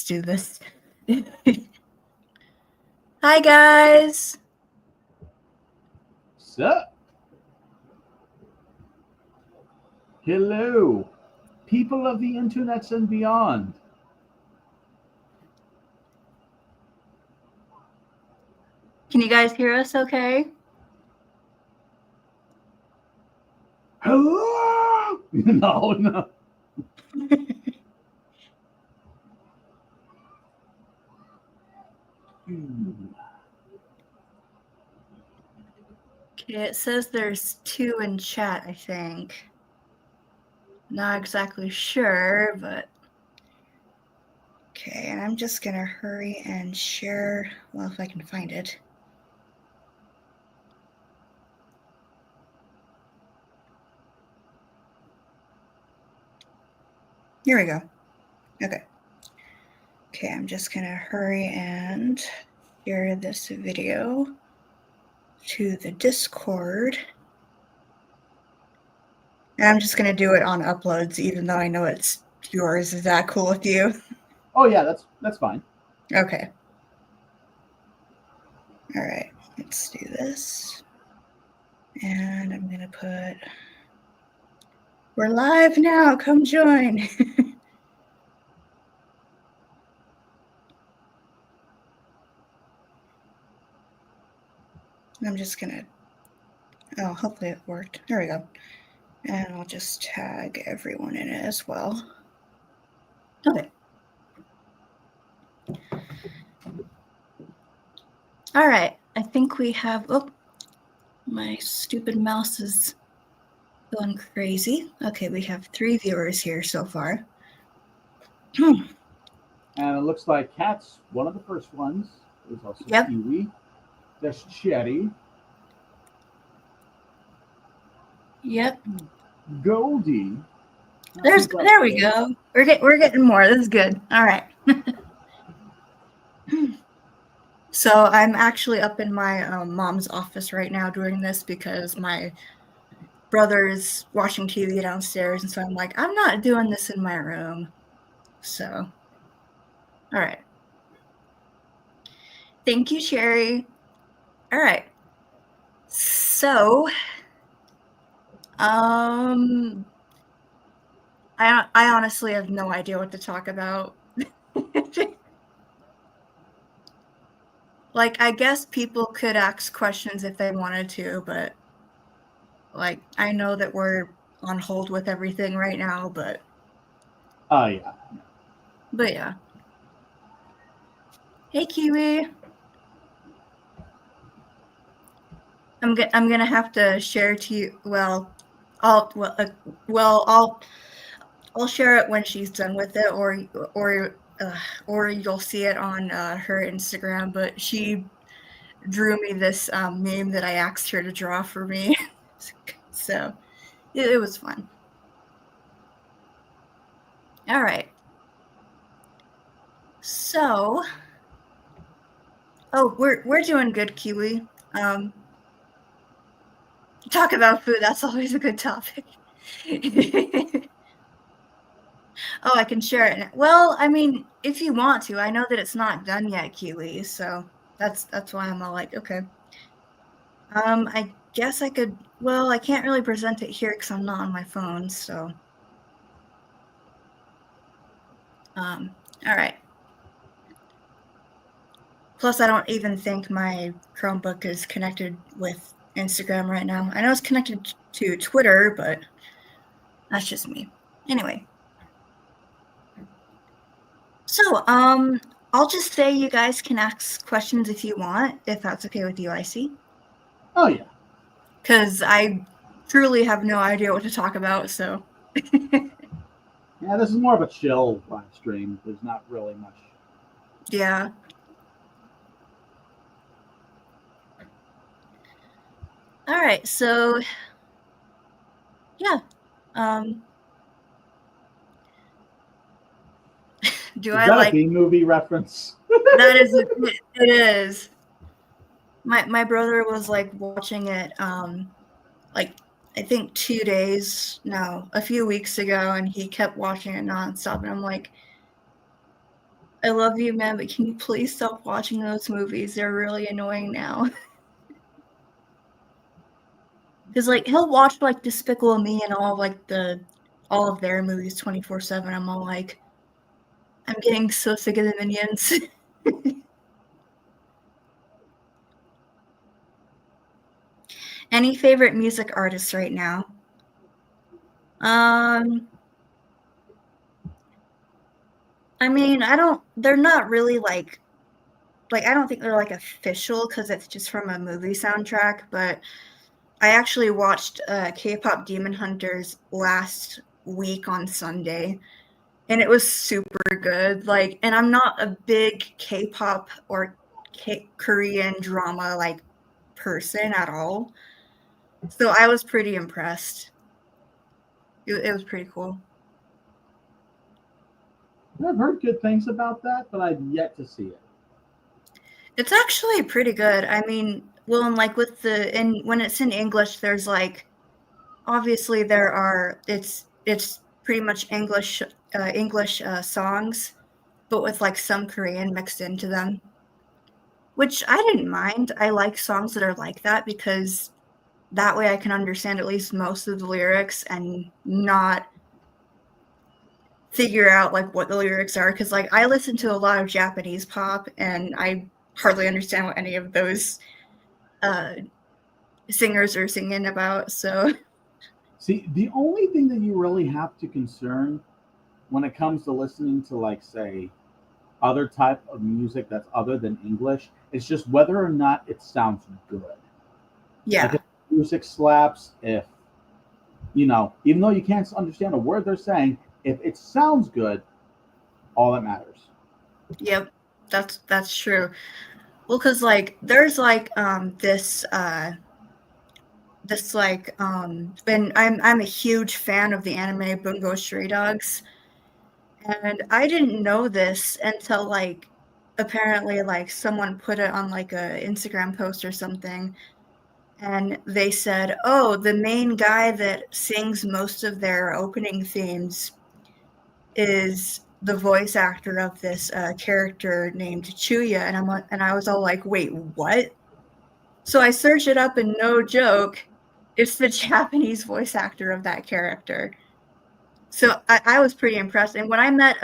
do this. Hi, guys. Sup? Hello, people of the internets and beyond. Can you guys hear us okay? Hello? No. Okay, it says there's 2 in chat, I think. Not exactly sure, but... Okay, I'm just gonna hurry and share, well, if I can find it. Here we go. Okay. Okay, I'm just gonna hurry and share this video to the Discord. And I'm just gonna do it on uploads, even though I know it's yours. Is that cool with you? Oh yeah, that's fine. Okay. All right, let's do this. And I'm gonna put, we're live now, come join. I'm just gonna, oh, hopefully it worked. There we go. And I'll just tag everyone in it as well. Okay. All right, I think we have, oh, my stupid mouse is going crazy. Okay, we have 3 viewers here so far. And it looks like Cat's one of the first ones. There's also Kiwi. There's Chetty. Yep. Goldie. There we go. We're getting more. This is good. All right. So I'm actually up in my mom's office right now doing this because my brother's watching TV downstairs, and so I'm like, I'm not doing this in my room. So, all right. Thank you, Sherry. All right. So, I honestly have no idea what to talk about. Like, I guess people could ask questions if they wanted to, but like, I know that we're on hold with everything right now, but. Oh, yeah. But yeah. Hey, Kiwi. I'm gonna have to share to you. Well, I'll share it when she's done with it, or you'll see it on her Instagram. But she drew me this meme that I asked her to draw for me, so it was fun. All right. So, oh, we're doing good, Kiwi. Talk about food. That's always a good topic. Oh, I can share it. Well, I mean, if you want to, I know that it's not done yet, Kiwi. So that's why I'm all like, okay. I guess I could. Well, I can't really present it here because I'm not on my phone. So, all right. Plus, I don't even think my Chromebook is connected with Instagram right now. I know it's connected to Twitter, but that's just me. Anyway. So, I'll just say you guys can ask questions if you want, if that's okay with you, Icey. Oh, yeah. Because I truly have no idea what to talk about, so. Yeah, this is more of a chill live stream. There's not really much. Yeah. All right, so yeah. Do is I that like a B-movie reference? That is it is. My brother was like watching it like I think a few weeks ago, and he kept watching it nonstop, and I'm like, I love you, man, but can you please stop watching those movies? They're really annoying now. Because like he'll watch like Despicable Me and all of their movies 24/7. I'm all like, I'm getting so sick of the Minions. Any favorite music artists right now? I mean, they're not really like I don't think they're like official because it's just from a movie soundtrack, but I actually watched K-pop Demon Hunters last week on Sunday, and it was super good. Like, and I'm not a big K-pop or Korean drama like person at all, so I was pretty impressed. It was pretty cool. I've heard good things about that, but I've yet to see it. It's actually pretty good. I mean, well, and like when it's in English, there's like obviously it's pretty much English songs, but with like some Korean mixed into them, which I didn't mind. I like songs that are like that because that way I can understand at least most of the lyrics and not figure out like what the lyrics are, because like I listen to a lot of Japanese pop and I hardly understand what any of those uh, singers are singing about. So See, the only thing that you really have to concern when it comes to listening to, like, say, other type of music that's other than English, is just whether or not it sounds good. Like, yeah, if music slaps, if even though you can't understand a word they're saying, if it sounds good, all that matters. yep, that's true. Well, because like there's like this like and I'm a huge fan of the anime Bungo Stray Dogs, and I didn't know this until like apparently like someone put it on like a Instagram post or something, and they said, oh, the main guy that sings most of their opening themes is the voice actor of this character named Chuya, and I was all like, wait, what? So I searched it up, and no joke, it's the Japanese voice actor of that character. So I was pretty impressed. And when I met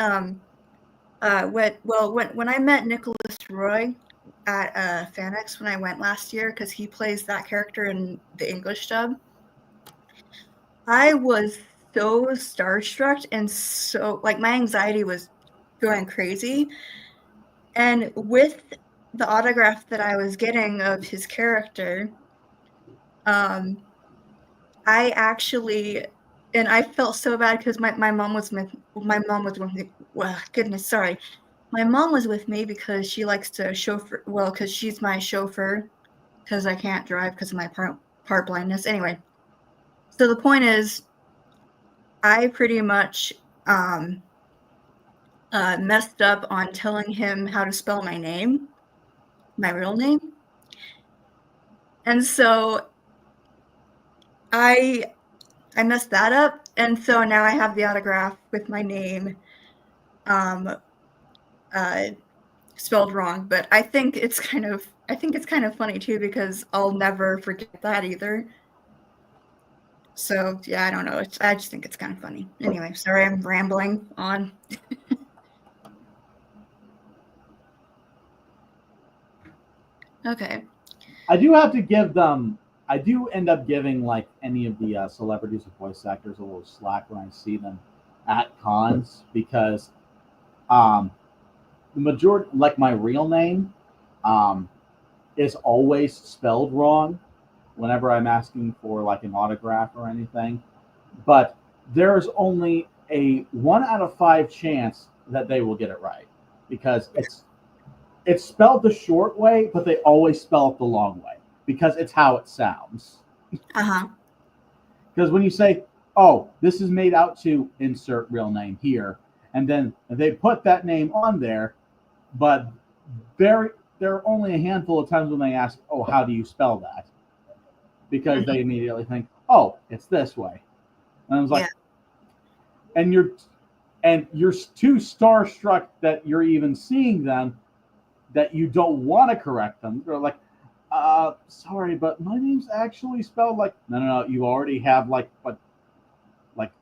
when I met Nicholas Roy at FanX when I went last year, because he plays that character in the English dub, I was so starstruck and so like my anxiety was going crazy. And with the autograph that I was getting of his character, I actually, and I felt so bad because my mom was with me. Well, goodness, sorry. My mom was with me because she likes to chauffeur. Well, because she's my chauffeur because I can't drive because of my part blindness. Anyway, so the point is, I pretty much messed up on telling him how to spell my name, my real name, and so I messed that up, and so now I have the autograph with my name um, uh, spelled wrong. But I think it's kind of funny too because I'll never forget that either. So yeah, I don't know. I just think it's kind of funny. Anyway, sorry, I'm rambling on. Okay. I do have to give them. I do end up giving, like, any of the celebrities or voice actors a little slack when I see them at cons, because um, the majority, like my real name, um, is always spelled wrong whenever I'm asking for, like, an autograph or anything. But there's only a 1 out of 5 chance that they will get it right, because it's spelled the short way, but they always spell it the long way because it's how it sounds. Uh-huh. Because when you say, "Oh, this is made out to insert real name here," and then they put that name on there, but there are only a handful of times when they ask, "Oh, how do you spell that?" Because they immediately think, "Oh, it's this way," and I was Yeah. like, "And you're and you're too starstruck that you're even seeing them that you don't want to correct them. They're like, sorry, but my name's actually spelled like, no. You already have like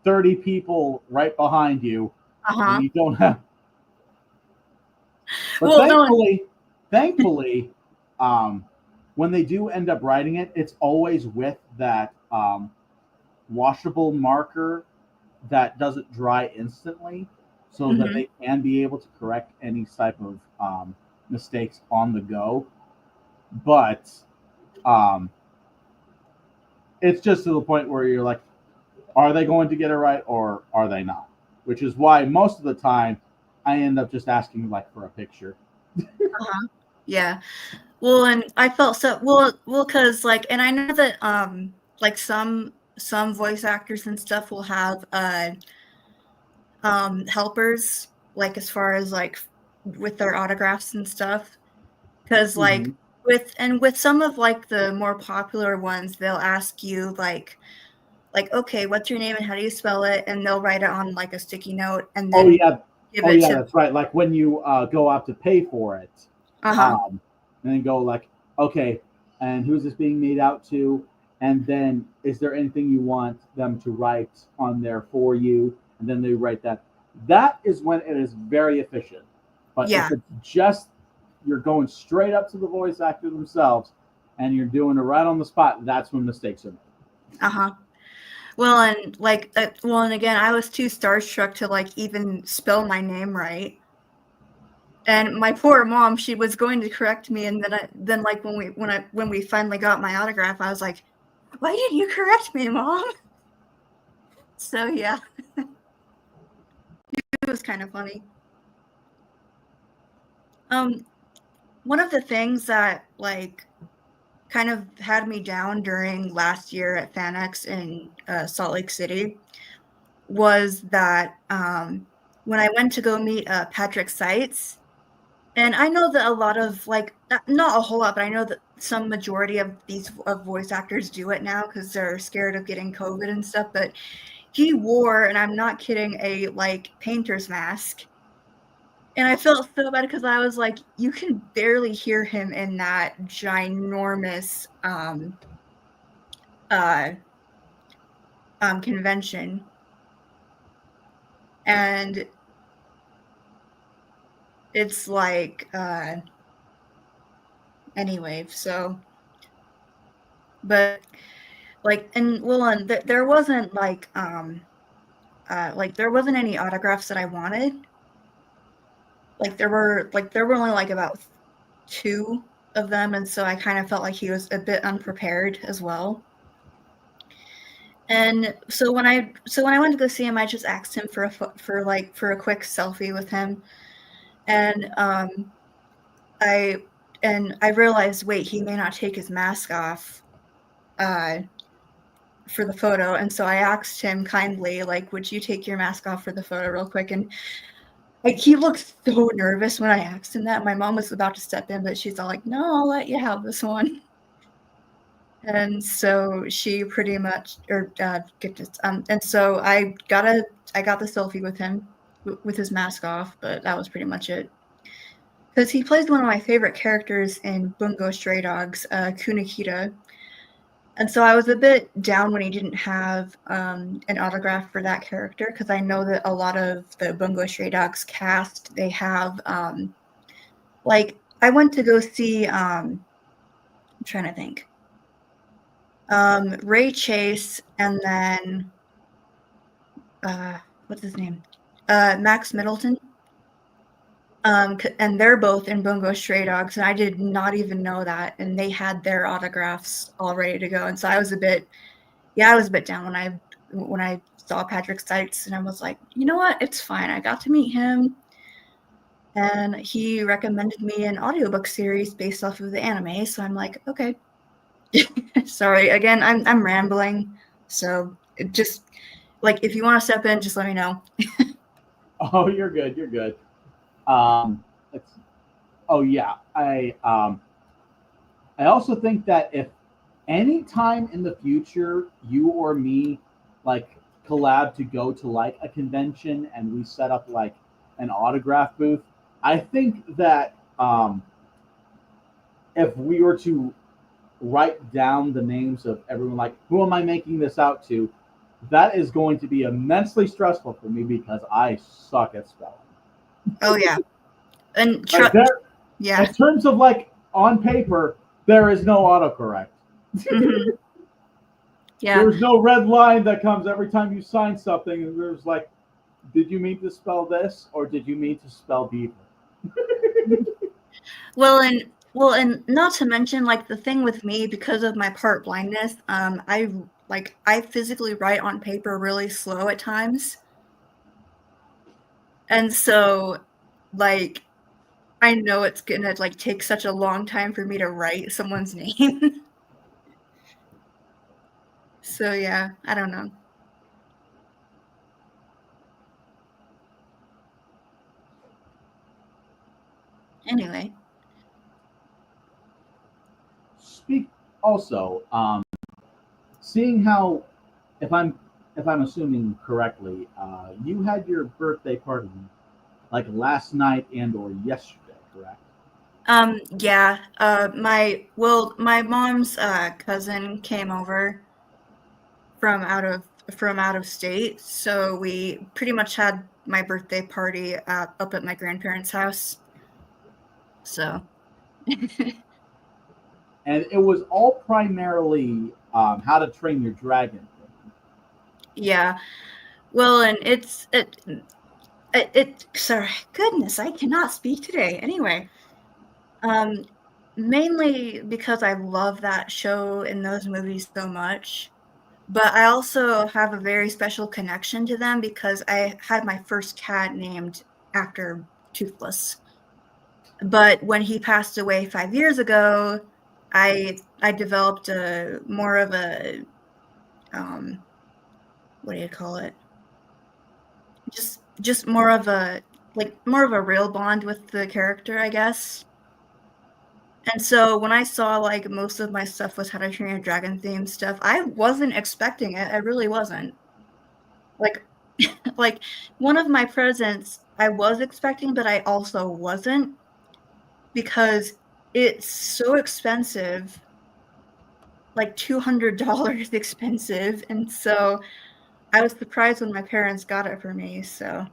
30 people right behind you, and you don't have. But Well, thankfully, when they do end up writing it, it's always with that washable marker that doesn't dry instantly, so that they can be able to correct any type of mistakes on the go. But it's just to the point where you're like, are they going to get it right or are they not? Which is why most of the time I end up just asking like for a picture. Yeah. Well, and I felt so because like, and I know that like some voice actors and stuff will have helpers, like as far as like with their autographs and stuff, because like with some of like the more popular ones, they'll ask you like okay, what's your name and how do you spell it, and they'll write it on like a sticky note and then give it to. That's right. Like when you go out to pay for it, and then go like, okay, and who's this being made out to? And then is there anything you want them to write on there for you? And then they write that. That is when it is very efficient. But if it's just you're going straight up to the voice actor themselves and you're doing it right on the spot, that's when mistakes are made. Well, and like and again, I was too starstruck to like even spell my name right. And my poor mom, she was going to correct me, and then like when we finally got my autograph, I was like, "Why didn't you correct me, Mom?" So yeah, it was kind of funny. One of the things that like kind of had me down during last year at FanX in Salt Lake City was that when I went to go meet Patrick Seitz. And I know that a lot of like not a whole lot, but I know that some majority of these voice actors do it now because they're scared of getting COVID and stuff. But he wore, and I'm not kidding, a like painter's mask, and I felt so bad because I was like, you can barely hear him in that ginormous convention, and it's like anyway. So, but. Like, and well, and there wasn't like there wasn't any autographs that I wanted. Like there were only like about 2 of them, and so I kind of felt like he was a bit unprepared as well. And so when I went to go see him, I just asked him for a quick selfie with him, and I realized, wait, he may not take his mask off for the photo, and so I asked him kindly, like, would you take your mask off for the photo real quick? And like he looked so nervous when I asked him that. My mom was about to step in, but she's all like, no, I'll let you have this one. And so she pretty much and so I got the selfie with him with his mask off, but that was pretty much it. Because he plays one of my favorite characters in Bungo Stray Dogs, Kunikita. And so I was a bit down when he didn't have an autograph for that character, because I know that a lot of the Bungo Stray Dogs cast, they have, like, I went to go see, I'm trying to think, Ray Chase, and then, what's his name? Max Middleton. And they're both in Bungo Stray Dogs, and I did not even know that, and they had their autographs all ready to go, and so I was a bit down when I saw Patrick Seitz, and I was like, you know what, it's fine. I got to meet him, and he recommended me an audiobook series based off of the anime, so I'm like, okay. Sorry, again, I'm rambling, so just like if you want to step in, just let me know. Oh, you're good. You're good. I also think that if any time in the future you or me like collab to go to like a convention and we set up like an autograph booth, I think that if we were to write down the names of everyone, like who am I making this out to, that is going to be immensely stressful for me because I suck at spelling. Oh yeah, and Like there, yeah. in terms of like on paper, there is no autocorrect. Mm-hmm. Yeah. There's no red line that comes every time you sign something, and there's like, did you mean to spell this or did you mean to spell beaver? Well, and not to mention, like, the thing with me, because of my part blindness, I physically write on paper really slow at times. And so, like, I know it's gonna, like, take such a long time for me to write someone's name. So, yeah, I don't know. Anyway. Speak also, seeing how, if I'm assuming correctly, you had your birthday party like last night and or yesterday, correct? Yeah, my mom's, cousin came over from out of state, so we pretty much had my birthday party up at my grandparents' house. So And it was all primarily how to train your dragon. yeah, well, and it sorry, goodness, I cannot speak today. Anyway, um, mainly because I love that show and those movies so much. But I also have a very special connection to them because I had my first cat named after Toothless. But when he passed away 5 years ago, I developed a more of a, um, what do you call it? Just more of a more of a real bond with the character, I guess. And so when I saw, like, most of my stuff was How to Train Your Dragon themed stuff, I wasn't expecting it, I really wasn't. Like like, one of my presents I was expecting, but I also wasn't because it's so expensive, like $200 expensive, and so I was surprised when my parents got it for me, so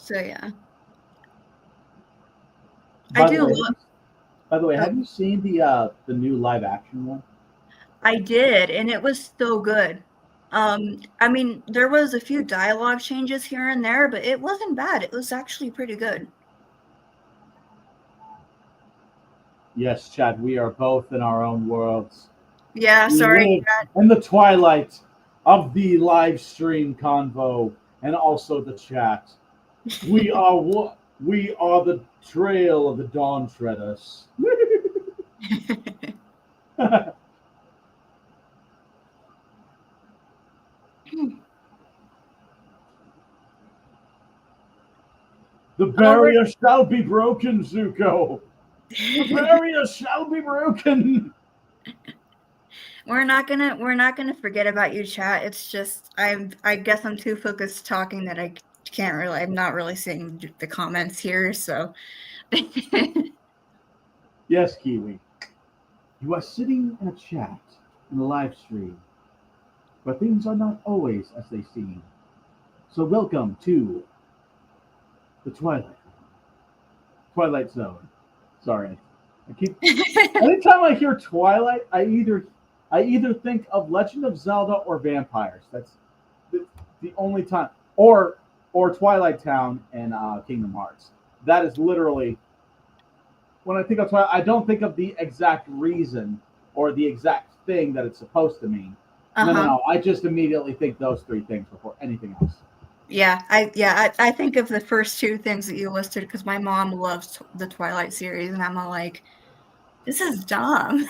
yeah. I By the do way, love have oh, you seen the new live action one? I did, and it was so good. I mean, there was a few dialogue changes here and there, but it wasn't bad, it was actually pretty good. Yes, Chad, we are both in our own worlds. Yeah, We sorry, live in the twilight of the live stream convo and also the chat. We are the trail of the dawn treaders. The Oh, we're barrier shall be broken, Zuko. The barrier shall be broken. we're not gonna forget about you, chat. It's just I guess I'm too focused talking that I can't really. I'm not really seeing the comments here. So Yes, Kiwi. You are sitting in a chat in a live stream, but things are not always as they seem. So welcome to the Twilight Zone. Sorry, I keep. Anytime I hear Twilight, I either think of Legend of Zelda or vampires. That's the only time, or Twilight Town and Kingdom Hearts. That is literally when I think of Twilight. I don't think of the exact reason or the exact thing that it's supposed to mean. No, no, uh-huh. no. I just immediately think those three things before anything else. I think of the first two things that you listed because my mom loves the Twilight series, and I'm all like, this is dumb.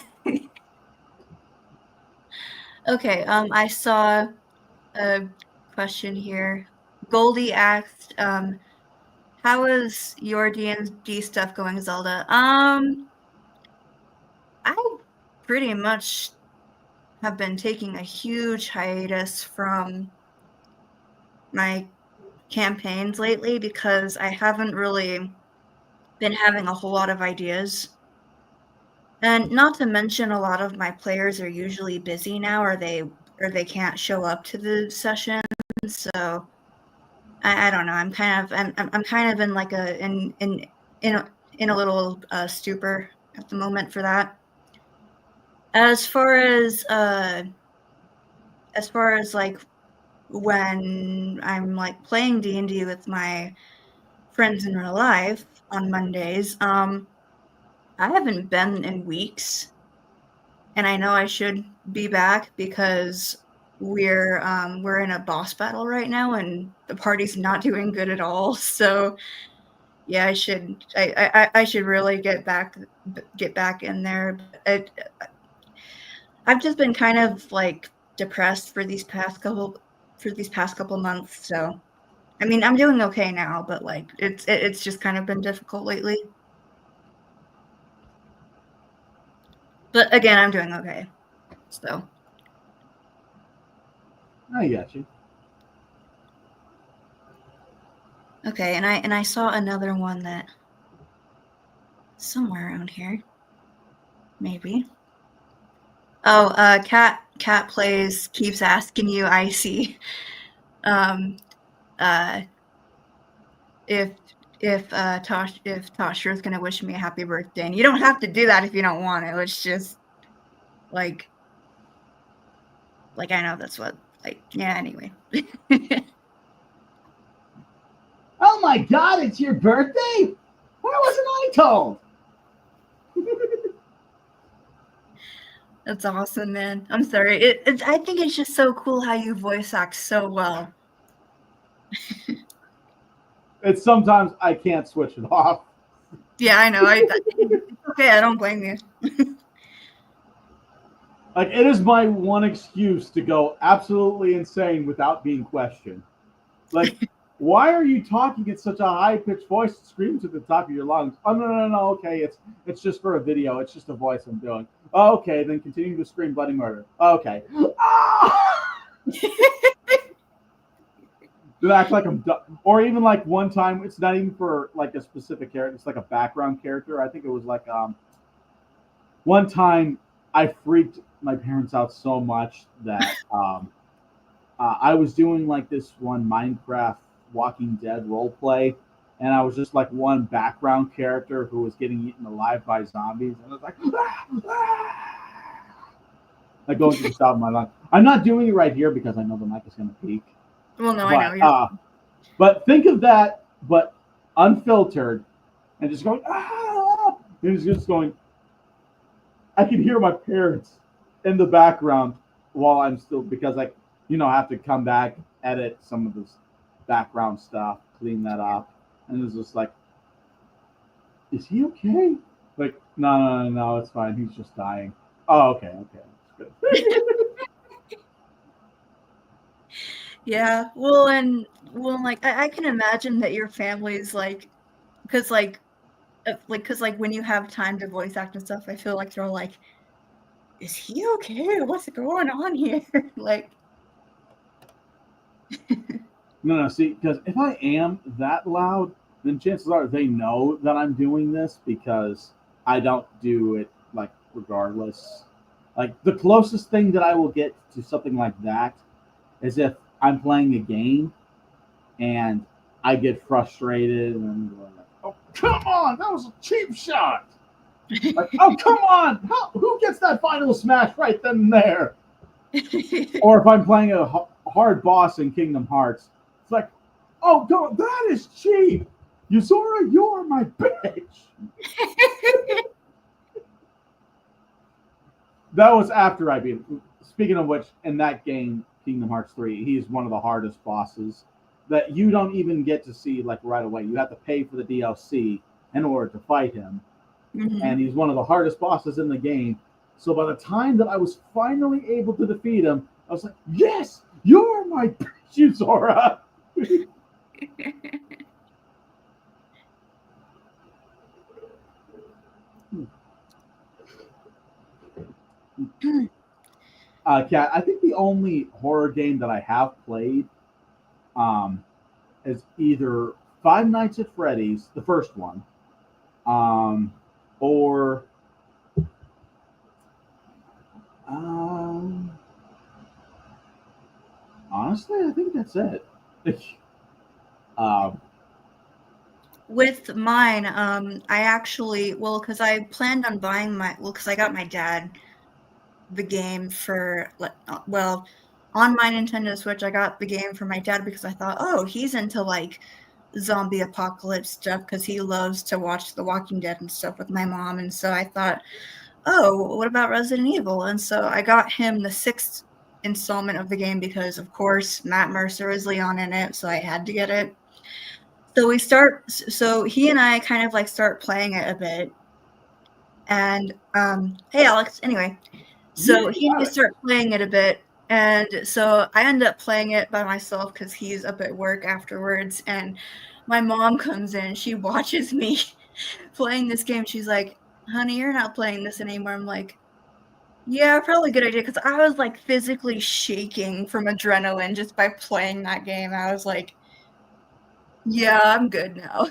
Okay, I saw a question here. Goldie asked, how is your D&D stuff going, Zelda? I pretty much have been taking a huge hiatus from my campaigns lately because I haven't really been having a whole lot of ideas. And not to mention, a lot of my players are usually busy now, or they can't show up to the sessions. So I don't know. I'm kind of in like in a little stupor at the moment for that. As far as like when I'm like playing D&D with my friends in real life on Mondays, I haven't been in weeks, and I know I should be back because we're in a boss battle right now, and the party's not doing good at all. So yeah, I should really get back in there. I've just been kind of like depressed for these past couple months. So I mean, I'm doing okay now, but like it's just kind of been difficult lately. But again, I'm doing okay. So I got you. okay, and I saw another one that somewhere around here, maybe. Oh, cat plays keeps asking you, Icey, um, uh, if if Tasha is gonna wish me a happy birthday, and you don't have to do that if you don't want to. It's just like I know that's what yeah. Anyway. Oh my God! It's your birthday. Why wasn't I told? That's awesome, man. I'm sorry. I think it's just so cool how you voice act so well. It's sometimes I can't switch it off. Yeah, I know. It's okay. I don't blame you. Like it is my one excuse to go absolutely insane without being questioned. Like, why are you talking in such a high pitched voice that screams at the top of your lungs? Oh no, okay, it's just for a video. It's just a voice I'm doing. Oh, okay, then continue to scream bloody murder. Okay. Ah! To act like I'm dumb. Or even like one time, it's not even for like a specific character. It's like a background character. I think it was like one time I freaked my parents out so much that I was doing like this one Minecraft Walking Dead role play, and I was just like one background character who was getting eaten alive by zombies, and I was like, like going to the top of my lungs. I'm not doing it right here because I know the mic is going to peak, Well, no, I know. but You're but think of that, but unfiltered, and just going and it's just going. I can hear my parents in the background while I'm still because I, have to come back, edit some of this background stuff, clean that up, and it's just like, is he okay? Like, no, it's fine. He's just dying. Oh, okay, that's good. yeah. Well, like I can imagine that your family's because because when you have time to voice act and stuff, I feel like they're like, is he okay? What's going on here? Like, No, see, because if I am that loud, then chances are they know that I'm doing this because I don't do it like regardless. Like the closest thing that I will get to something like that is if I'm playing a game and I get frustrated and going like, "Oh come on, that was a cheap shot!" Like, "Oh come on, who gets that final smash right then and there?" Or if I'm playing a hard boss in Kingdom Hearts, it's like, "Oh God, that is cheap, Yuzora, you're my bitch." That was after I beat him. Speaking of which, in that game, Kingdom Hearts 3, he's one of the hardest bosses that you don't even get to see like right away. You have to pay for the DLC in order to fight him. And Mhm. he's one of the hardest bosses in the game. So by the time that I was finally able to defeat him, I was like, yes, you're my bitch, Zora. Kat, I think the only horror game that I have played um, is either Five Nights at Freddy's, the first one, um, or um, honestly, I think that's it. uh, With mine, I actually, because I planned on buying because I got my dad the game for, well, on my Nintendo Switch, I got the game for my dad because I thought, oh, he's into like zombie apocalypse stuff because he loves to watch The Walking Dead and stuff with my mom. And so I thought, oh, what about Resident Evil? And so I got him the 6th installment of the game because, of course, Matt Mercer is Leon in it, so I had to get it. So he and I kind of like start playing it a bit. And hey, Alex. Anyway, so he and I start playing it a bit, and so I end up playing it by myself because he's up at work afterwards. And my mom comes in, she watches me playing this game. She's like, "Honey, you're not playing this anymore." I'm like, "Yeah, probably a good idea," because I was like physically shaking from adrenaline just by playing that game. I was like, "Yeah, I'm good now."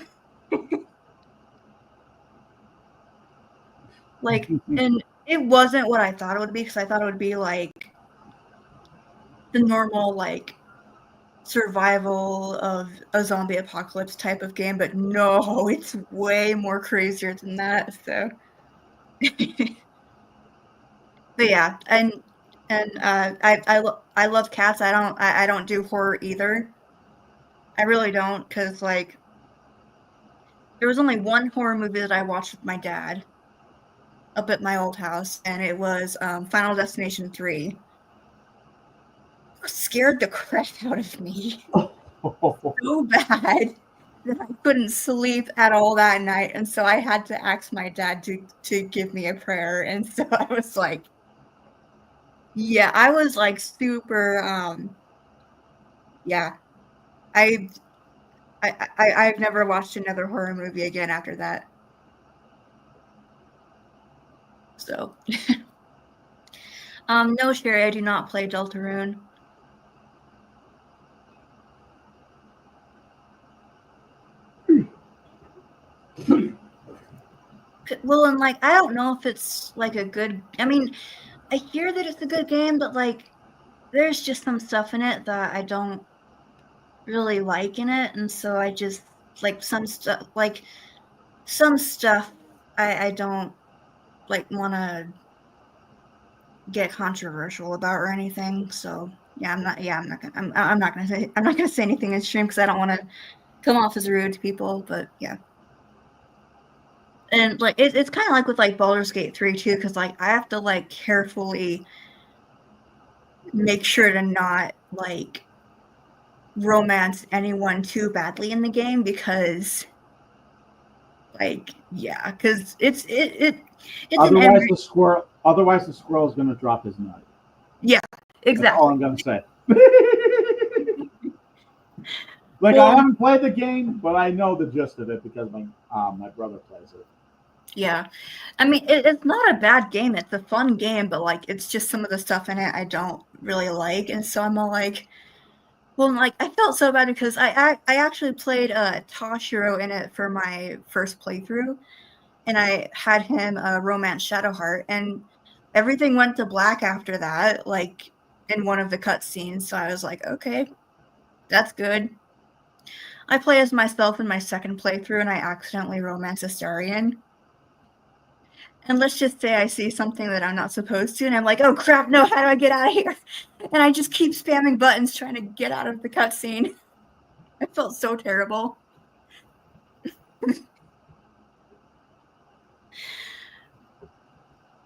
Like, and it wasn't what I thought it would be because I thought it would be like the normal like survival of a zombie apocalypse type of game, but no, it's way more crazier than that. So, but yeah, and I love cats. I don't do horror either. I really don't, because like there was only one horror movie that I watched with my dad up at my old house, and it was Final Destination 3. It scared the crap out of me so bad that I couldn't sleep at all that night, and so I had to ask my dad to give me a prayer, and so I was like, yeah, I was like super, yeah, I I've never watched another horror movie again after that. So, no, Sherry, I do not play Deltarune. Well, and like I don't know if it's like a good. I mean, I hear that it's a good game, but like there's just some stuff in it that I don't really like in it, and so I just like some stuff. Like some stuff, I don't like want to get controversial about or anything. So yeah, I'm not. Yeah, I'm not gonna. I'm not gonna say. I'm not gonna say anything in stream because I don't want to come off as rude to people. But yeah. And like it's kind of like with like Baldur's Gate 3 too, because like I have to like carefully make sure to not like romance anyone too badly in the game because like yeah, because it's otherwise the squirrel is going to drop his nut. Yeah, exactly. That's all I'm going to say. Like, well, I haven't played the game, but I know the gist of it because my brother plays it. Yeah, I mean it's not a bad game. It's a fun game, but like it's just some of the stuff in it I don't really like, and so I'm all like, well, like I felt so bad because I actually played Toshiro in it for my first playthrough, and I had him romance Shadowheart, and everything went to black after that, like in one of the cutscenes. So I was like, okay, that's good. I play as myself in my second playthrough, and I accidentally romance Astarion. And let's just say I see something that I'm not supposed to, and I'm like, oh crap, no, how do I get out of here? And I just keep spamming buttons trying to get out of the cutscene. I felt so terrible.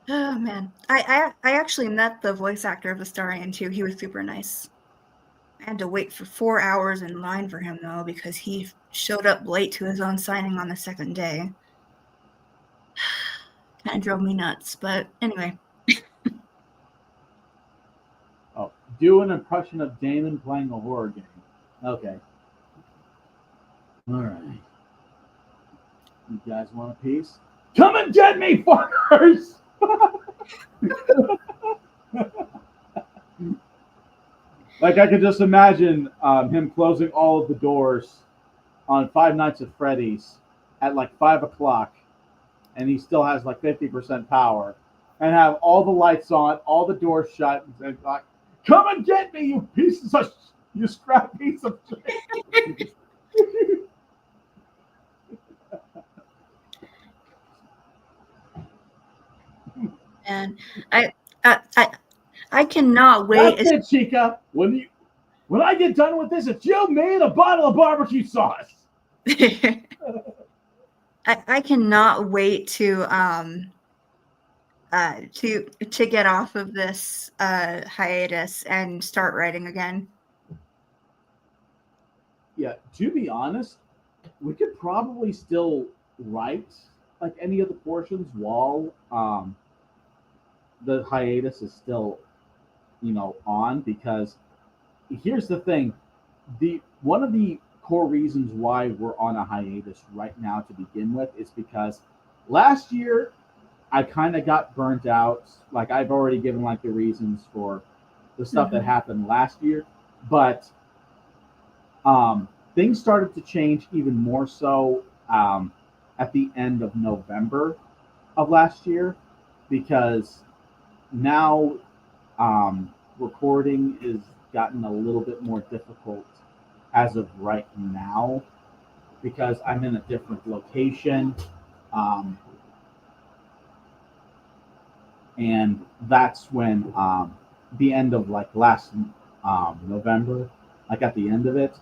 Oh man, I actually met the voice actor of Astarion too. He was super nice. I had to wait for 4 hours in line for him though because he showed up late to his own signing on the second day. Kind of drove me nuts, but anyway. Oh, do an impression of Damon playing a horror game. Okay. All right. You guys want a piece? Come and get me, fuckers! Like I could just imagine him closing all of the doors on Five Nights at Freddy's at like 5 o'clock, and he still has like 50% power, and have all the lights on, all the doors shut, and say like, "Come and get me, you pieces of you scrap piece of shit." And I cannot wait. That's it, Chica. When I get done with this, it's you, me, and a bottle of barbecue sauce. I cannot wait to get off of this hiatus and start writing again. Yeah, to be honest, we could probably still write like any of the portions while the hiatus is still, on, because here's the thing. The one of the core reasons why we're on a hiatus right now to begin with is because last year I kind of got burnt out. Like I've already given like the reasons for the stuff that happened last year, but things started to change even more so at the end of November of last year, because now recording is gotten a little bit more difficult as of right now, because I'm in a different location. Um, and that's when the end of like last November, like at the end of it,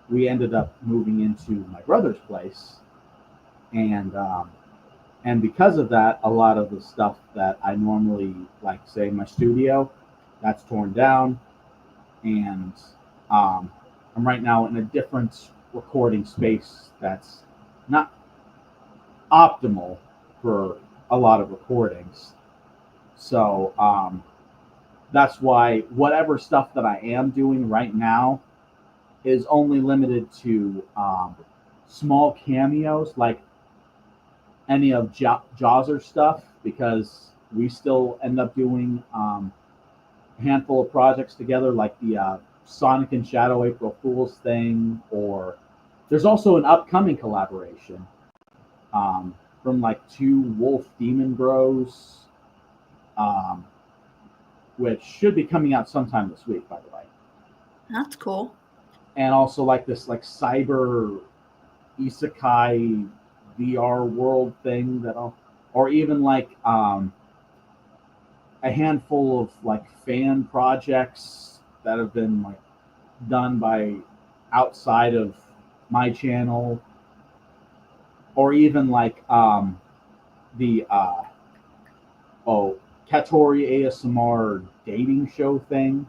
we ended up moving into my brother's place, and because of that, a lot of the stuff that I normally like, say my studio, that's torn down, and um, I'm right now in a different recording space that's not optimal for a lot of recordings. So that's why whatever stuff that I am doing right now is only limited to small cameos, like any of Jawser stuff, because we still end up doing a handful of projects together, like the Sonic and Shadow April Fool's thing, or there's also an upcoming collaboration from like two Wolf Demon Bros, um, which should be coming out sometime this week, by the way. That's cool. And also like this like cyber isekai VR world thing or even like a handful of like fan projects that have been like done by outside of my channel, or even like the Katori ASMR dating show thing.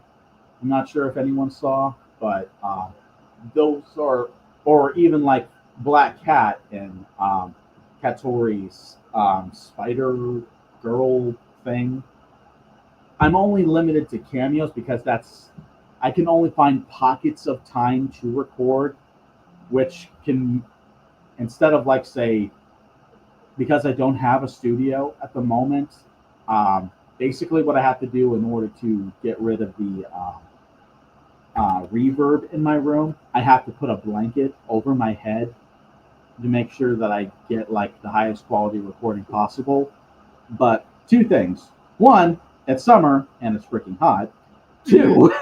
I'm not sure if anyone saw, but those are, or even like Black Cat and Katori's Spider Girl thing. I'm only limited to cameos because I can only find pockets of time to record, which can, instead of like say, because I don't have a studio at the moment, basically what I have to do in order to get rid of the reverb in my room, I have to put a blanket over my head to make sure that I get like the highest quality recording possible. But two things: one, it's summer and it's freaking hot. Two,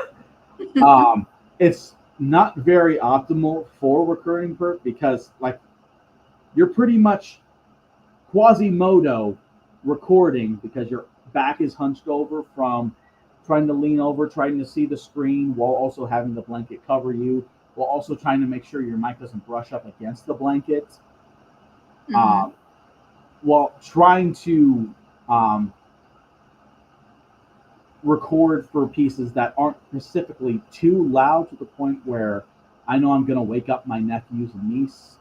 it's not very optimal for recurring burp, because like you're pretty much Quasimodo recording because your back is hunched over from trying to lean over, trying to see the screen while also having the blanket cover you, while also trying to make sure your mic doesn't brush up against the blanket, while trying to record for pieces that aren't specifically too loud to the point where I know I'm going to wake up my nephews and niece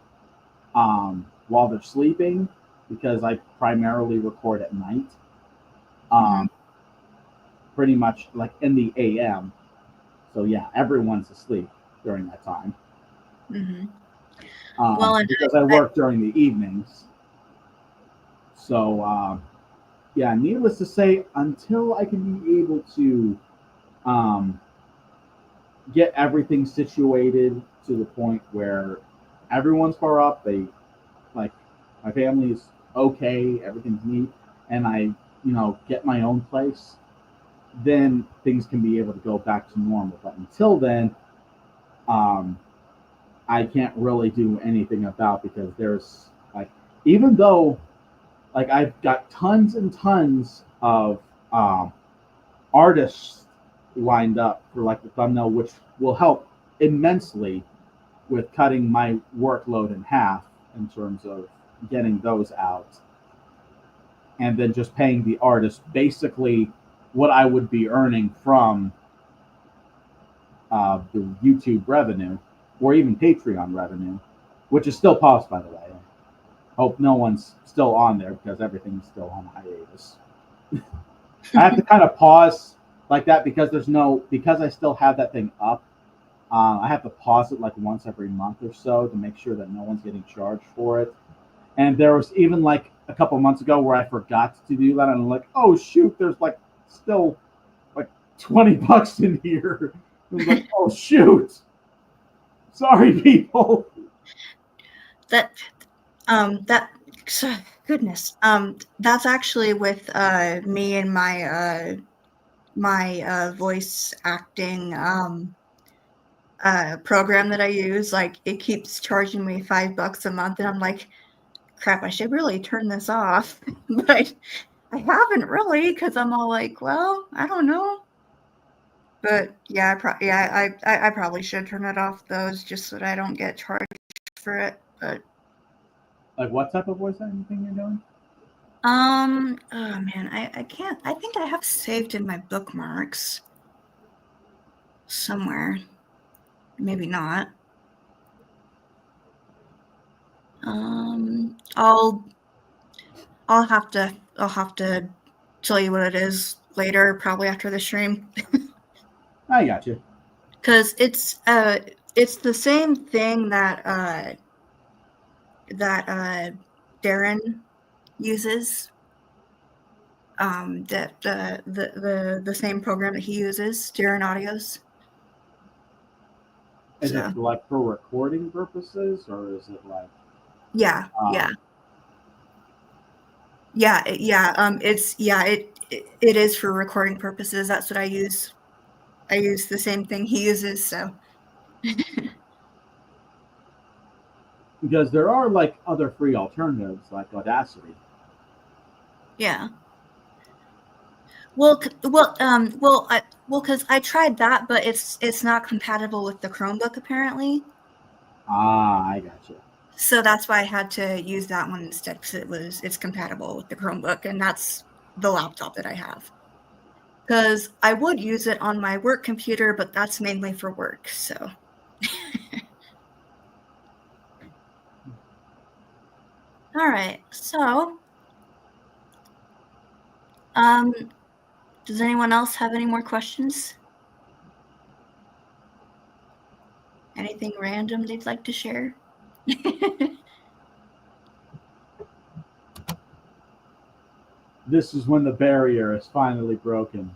while they're sleeping, because I primarily record at night, pretty much like in the AM. So yeah, everyone's asleep during that time. Well, because I work during the evenings. So yeah, needless to say, until I can be able to get everything situated to the point where everyone's far up. They like my family is okay, everything's neat, and I, get my own place, then things can be able to go back to normal. But until then, um, I can't really do anything about because there's like, even though like I've got tons and tons of um, artists lined up for like the thumbnail, which will help immensely with cutting my workload in half in terms of getting those out, and then just paying the artist basically what I would be earning from the YouTube revenue or even Patreon revenue, which is still paused, by the way. Hope no one's still on there because everything's still on hiatus. I have to kind of pause like that because I still have that thing up. I have to pause it like once every month or so to make sure that no one's getting charged for it. And there was even like a couple months ago where I forgot to do that, and I'm like, oh shoot, there's like still like $20 in here. I was like, oh shoot, sorry people. That that goodness. That's actually with me and my voice acting program that I use. Like, it keeps charging me $5 a month, and I'm like, crap, I should really turn this off. But I haven't really, because I'm all like, well, I don't know. But yeah, I probably should turn it off though, just so that I don't get charged for it. But Like what type of voice acting thing you're doing? oh man, I can't. I think I have saved in my bookmarks somewhere. Maybe not. Um, I'll I'll have to tell you what it is later, probably after the stream, I got you. because it's the same thing that Darren uses. The same program that he uses, Darren Audios. Is it So like for recording purposes, or is it like? yeah, yeah, Um, yeah, yeah. It is for recording purposes. That's what I use. I use the same thing he uses. So because there are like other free alternatives like Audacity. yeah. Because I tried that, but it's not compatible with the Chromebook apparently. Ah, I got you. So that's why I had to use that one instead, because it's compatible with the Chromebook, and that's the laptop that I have. Because I would use it on my work computer, but that's mainly for work. So all right. So um, does anyone else have any more questions? Anything random they'd like to share? This is when the barrier is finally broken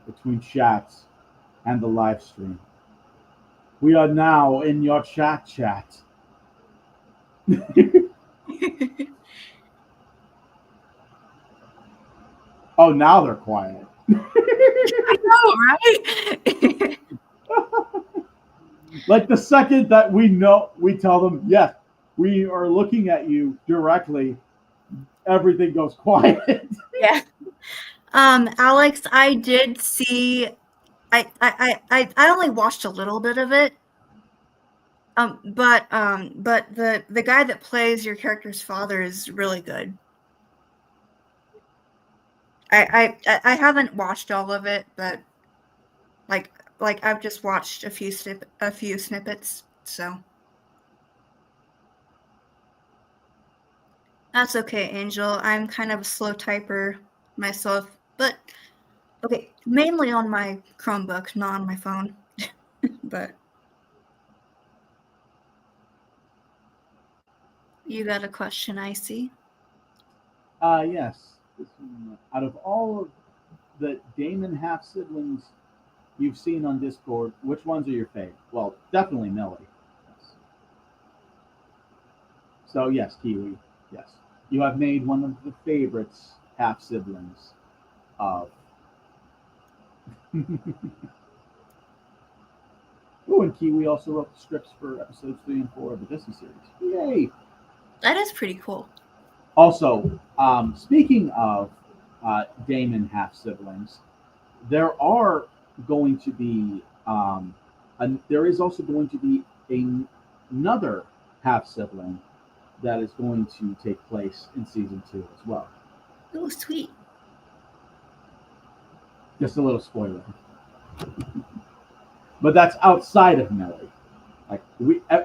between chats and the live stream. We are now in your chat. Oh, now they're quiet. I know, right? Like the second that we tell them, yes, we are looking at you directly, everything goes quiet. Yeah. Alex, I did see. I only watched a little bit of it. But the guy that plays your character's father is really good. I haven't watched all of it, but like I've just watched a few snippets, so that's okay, Angel. I'm kind of a slow typer myself, but okay, mainly on my Chromebook, not on my phone. But you got a question, Icey? Yes. Out of all of the Damon half siblings, you've seen on Discord, which ones are your favorite? Well, definitely Millie. Yes. So yes, Kiwi. Yes, you have made one of the favorites half siblings of. Oh, and Kiwi also wrote the scripts for episodes 3 and 4 of the Disney series. Yay! That is pretty cool. Also, speaking of Damon half siblings, there are going to be there is also going to be another half sibling that is going to take place in season 2 as well. Oh, sweet. Just a little spoiler, but that's outside of Millie. Like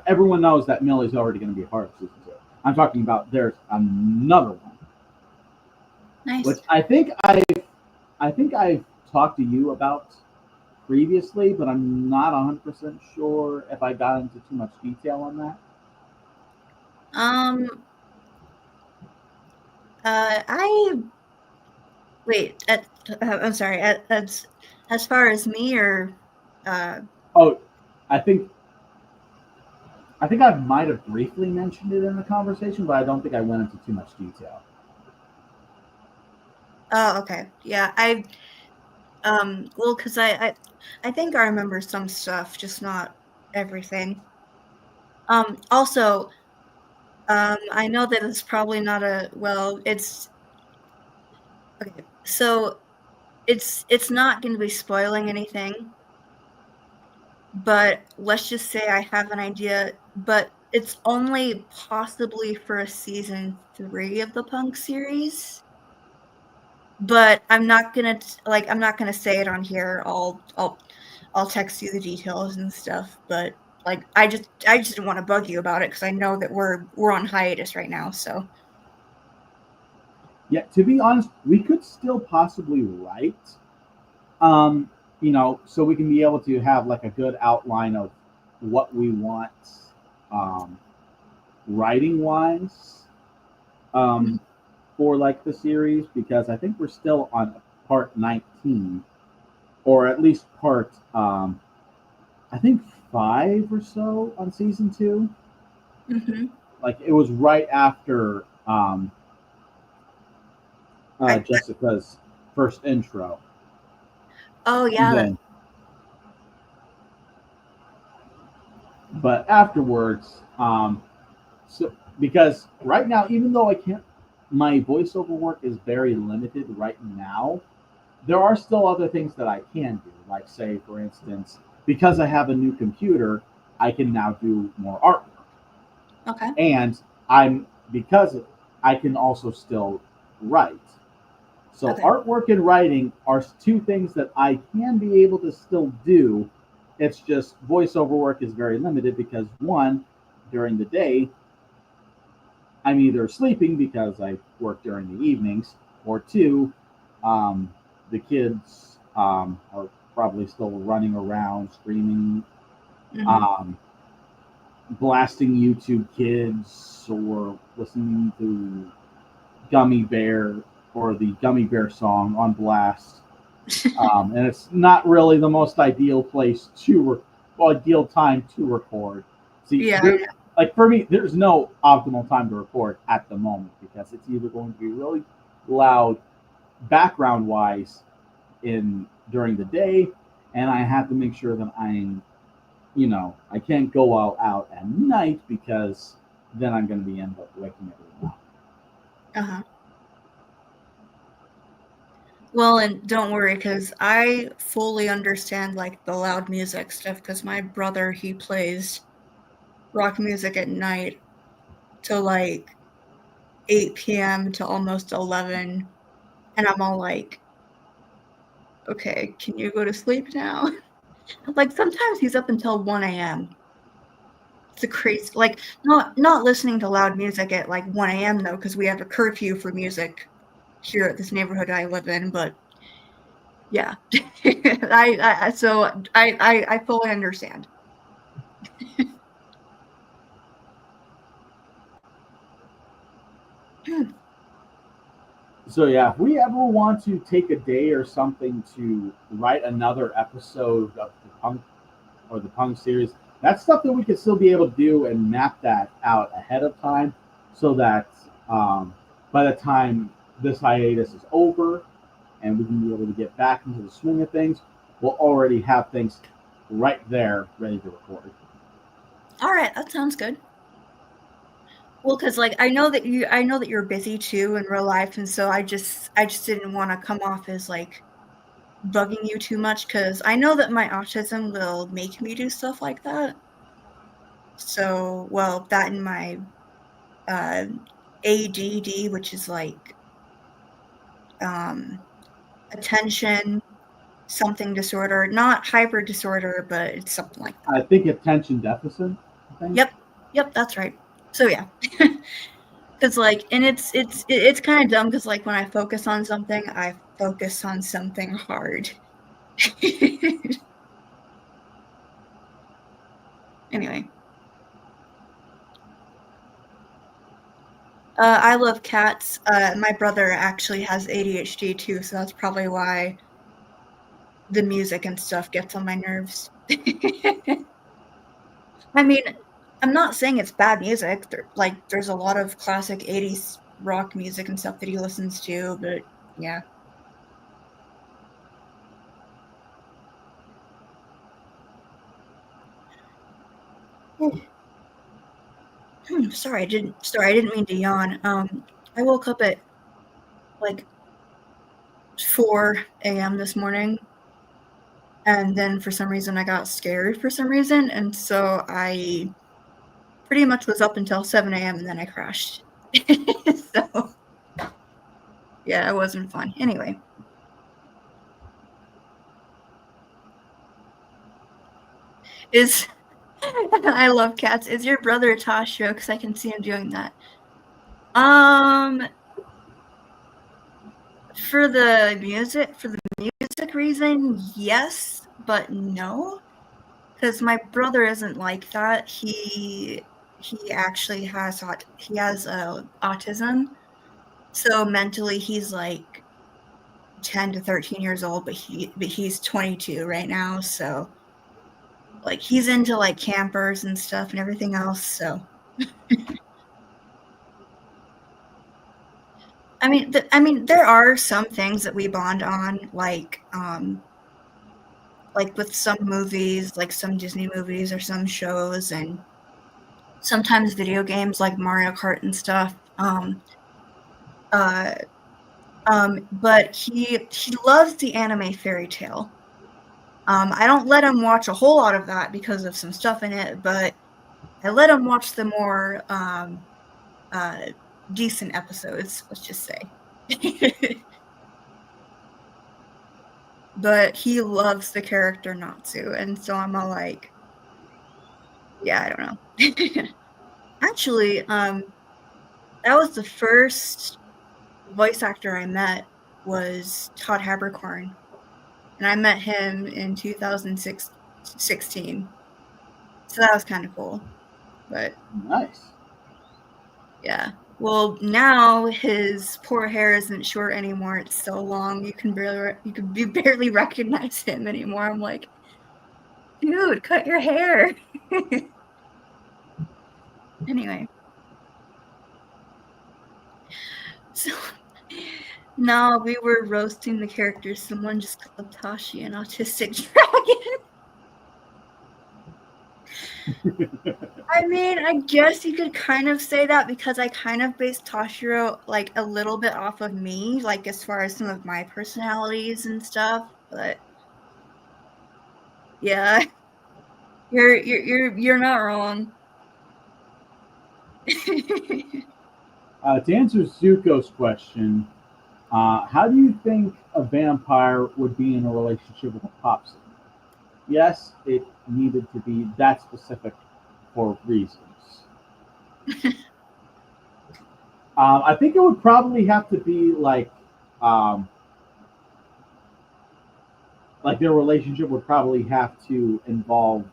everyone knows that Millie's already going to be a part of season 2. I'm talking about there's another one, Nice. which I think I've talked to you about previously, but I'm not 100% sure if I got into too much detail on that. I wait. I'm sorry. As far as me, or Oh, I think I might have briefly mentioned it in the conversation, but I don't think I went into too much detail. oh, okay, yeah. Well, because I think I remember some stuff, just not everything. Also, I know that it's probably not it's okay. So it's not going to be spoiling anything, but let's just say I have an idea. But it's only possibly for a season 3 of the Punk series. But I'm not gonna say it on here. I'll text you the details and stuff. But like I just didn't want to bug you about it because I know that we're on hiatus right now. So Yeah, to be honest, we could still possibly write, so we can be able to have like a good outline of what we want, um, writing wise, for like the series, because I think we're still on part 19, or at least part, I think 5 or so on season 2. mm-hmm. Like it was right after I Jessica's first intro. oh And yeah, then, but afterwards, so because right now, even though I can't, my voiceover work is very limited right now. There are still other things that I can do, like say, for instance, because I have a new computer, I can now do more artwork, okay. and because I can also still write. So Okay. artwork and writing are two things that I can be able to still do. It's just voiceover work is very limited because one, during the day, I'm either sleeping because I work during the evenings, or two, the kids are probably still running around screaming, Mm-hmm. um, blasting YouTube Kids, or listening to Gummy Bear or the Gummy Bear song on blast. And it's not really the most ideal place ideal time to record. See, Yeah. like for me, there's no optimal time to record at the moment because it's either going to be really loud background wise in during the day, and I have to make sure that I can't go out at night because then I'm going to be end up waking everyone up. Uh-huh. Well, and don't worry, because I fully understand like the loud music stuff. Because my brother, he plays rock music at night till like 8 p.m. to almost 11, and I'm all like, okay, can you go to sleep now? Like sometimes he's up until 1 a.m. It's a crazy, like not listening to loud music at like 1 a.m. though, because we have a curfew for music here at this neighborhood I live in. But yeah, I fully understand. So yeah, if we ever want to take a day or something to write another episode of the punk or the punk series, that's stuff that we could still be able to do and map that out ahead of time, so that um, by the time this hiatus is over and we can be able to get back into the swing of things, we'll already have things right there ready to record. All right, that sounds good. Well, because like I know that you're busy too in real life, and so I just didn't want to come off as like bugging you too much because I know that my autism will make me do stuff like that. So, well, that and my uh, ADD, which is like um, attention something disorder, not hyper disorder, but it's something like I that. think attention deficit. I think. Yep, yep, that's right. So yeah, because like, and it's kind of dumb because like when I focus on something, I focus on something hard. Anyway, I love cats. My brother actually has ADHD too, so that's probably why the music and stuff gets on my nerves. I mean, I'm not saying it's bad music. Like, there's a lot of classic '80s rock music and stuff that he listens to, but yeah. Sorry, I didn't mean to yawn. I woke up at like 4 a.m. this morning, and then for some reason I got scared for some reason, and so I pretty much was up until 7 a.m. and then I crashed. So yeah, it wasn't fun. Anyway, is I love cats. Is your brother Tashio? Because I can see him doing that. Um, for the music reason, yes, but no, because my brother isn't like that. He actually has autism, so mentally he's like 10 to 13 years old, but he's 22 right now, so like he's into like campers and stuff and everything else. So I mean, there are some things that we bond on, like with some movies, like some Disney movies or some shows, and sometimes video games like Mario Kart and stuff. Uh, but he loves the anime Fairy Tale. I don't let him watch a whole lot of that because of some stuff in it, but I let him watch the more uh, decent episodes. Let's just say. But he loves the character Natsu, and so I'm all like, yeah, I don't know. Actually, that was the first voice actor I met was Todd Habercorn, and I met him in 2016. So that was kind of cool. But Nice. yeah. Well, now his poor hair isn't short anymore. It's so long you barely recognize him anymore. I'm like, dude, cut your hair. Anyway, so no, we were roasting the characters. Someone just called Tashi an autistic dragon. I mean, I guess you could kind of say that because I kind of based Toshiro like a little bit off of me, like as far as some of my personalities and stuff. But yeah, you're not wrong. To answer Zuko's question, how do you think a vampire would be in a relationship with a pop singer? Yes, it needed to be that specific for reasons. I think it would probably have to be um, like their relationship would probably have to involve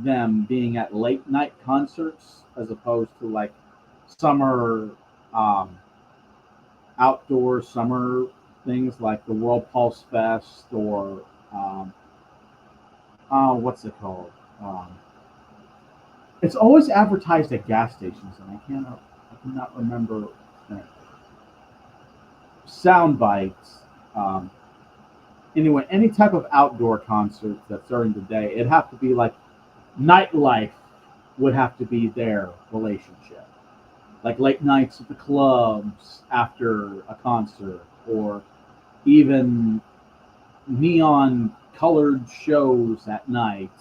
them being at late night concerts as opposed to like summer um, outdoor summer things like the World Pulse Fest or what's it called? Um, it's always advertised at gas stations, and I cannot remember sound bites. Um, anyway, any type of outdoor concert that's during the day, it'd have to be like nightlife would have to be their relationship. Like late nights at the clubs after a concert, or even neon colored shows at night.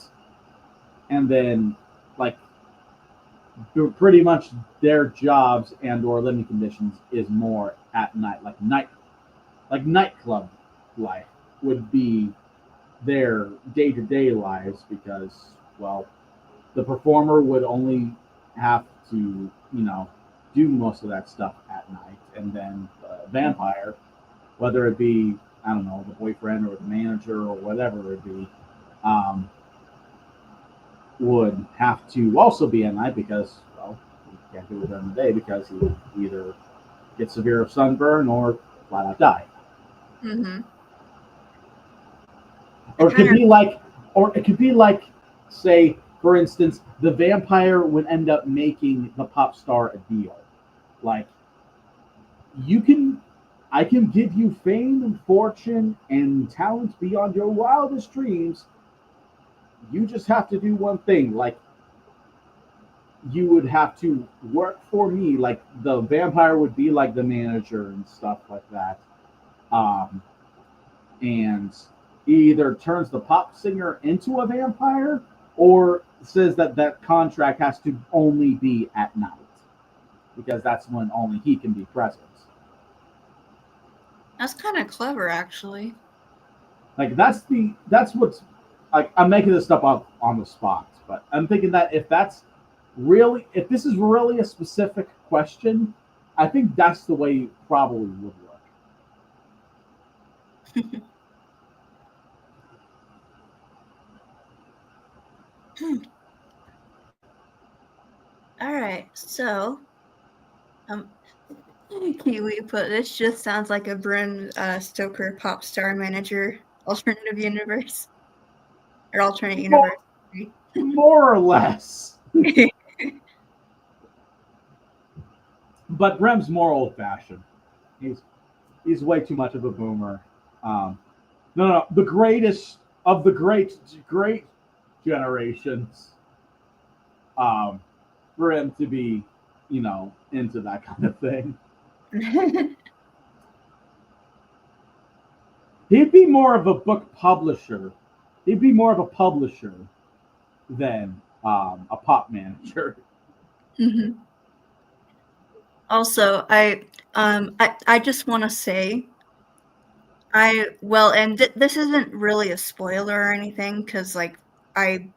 And then, like, pretty much their jobs and or living conditions is more at night, like nightclub life would be their day-to-day lives because, well, the performer would only have to, do most of that stuff at night, and then the vampire, whether it be, I don't know, the boyfriend or the manager or whatever it be, um, would have to also be at night because, well, he can't do it during the day because he would either get severe sunburn or flat out die. Mm-hmm. Or it could be like, say, for instance, the vampire would end up making the pop star a deal. Like, you can, I can give you fame and fortune and talent beyond your wildest dreams. You just have to do one thing. Like, you would have to work for me. Like, the vampire would be like the manager and stuff like that. Um, and he either turns the pop singer into a vampire or says that that contract has to only be at night because that's when only he can be present. That's kind of clever, actually. Like that's what's like I'm making this stuff up on the spot, but I'm thinking that if this is really a specific question, I think that's the way it probably would work. All right, so um, Kiwi put this just sounds like a Bram Stoker pop star manager alternative universe or alternate universe. More, more or less. But Brem's more old fashioned. He's way too much of a boomer. No, the greatest of the great generations. Um, for him to be, into that kind of thing. He'd be more of a book publisher. He'd be more of a publisher than a pop manager. Mm-hmm. Also, I just want to say, and this isn't really a spoiler or anything because like I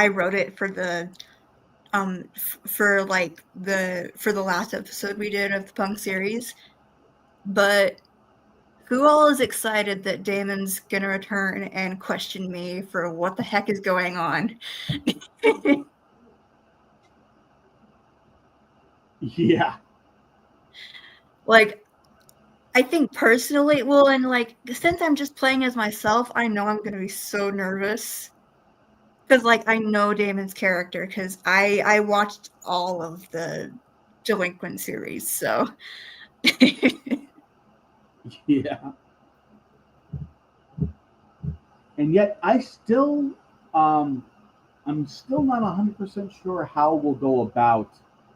wrote it for the for the last episode we did of the Punk series, but who all is excited that Damon's gonna return and question me for what the heck is going on? Yeah. Like, I think personally, well, and like since I'm just playing as myself, I know I'm gonna be so nervous because like I know Damon's character because I watched all of the Delinquent series, so. Yeah. And yet I'm still not 100% sure how we'll go about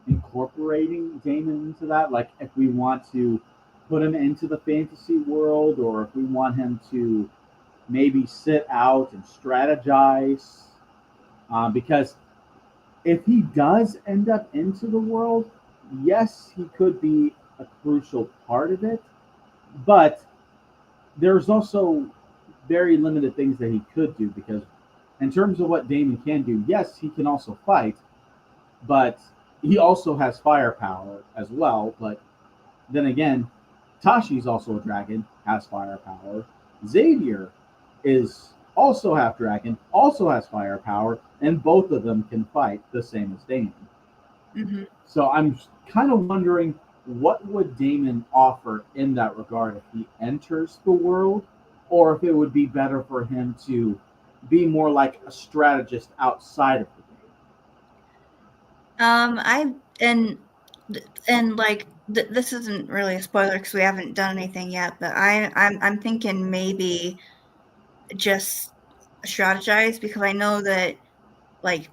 incorporating Damon into that. Like, if we want to put him into the fantasy world, or if we want him to maybe sit out and strategize. Because if he does end up into the world, yes, he could be a crucial part of it, but there's also very limited things that he could do because in terms of what Damon can do, yes, he can also fight, but he also has firepower as well. But then again, Tashi's also a dragon, has firepower. Xavier is also half dragon, also has firepower, and both of them can fight the same as Damon. Mm-hmm. So I'm kind of wondering what would Damon offer in that regard if he enters the world, or if it would be better for him to be more like a strategist outside of the I and like this isn't really a spoiler because we haven't done anything yet, but I'm thinking maybe just strategize, because I know that like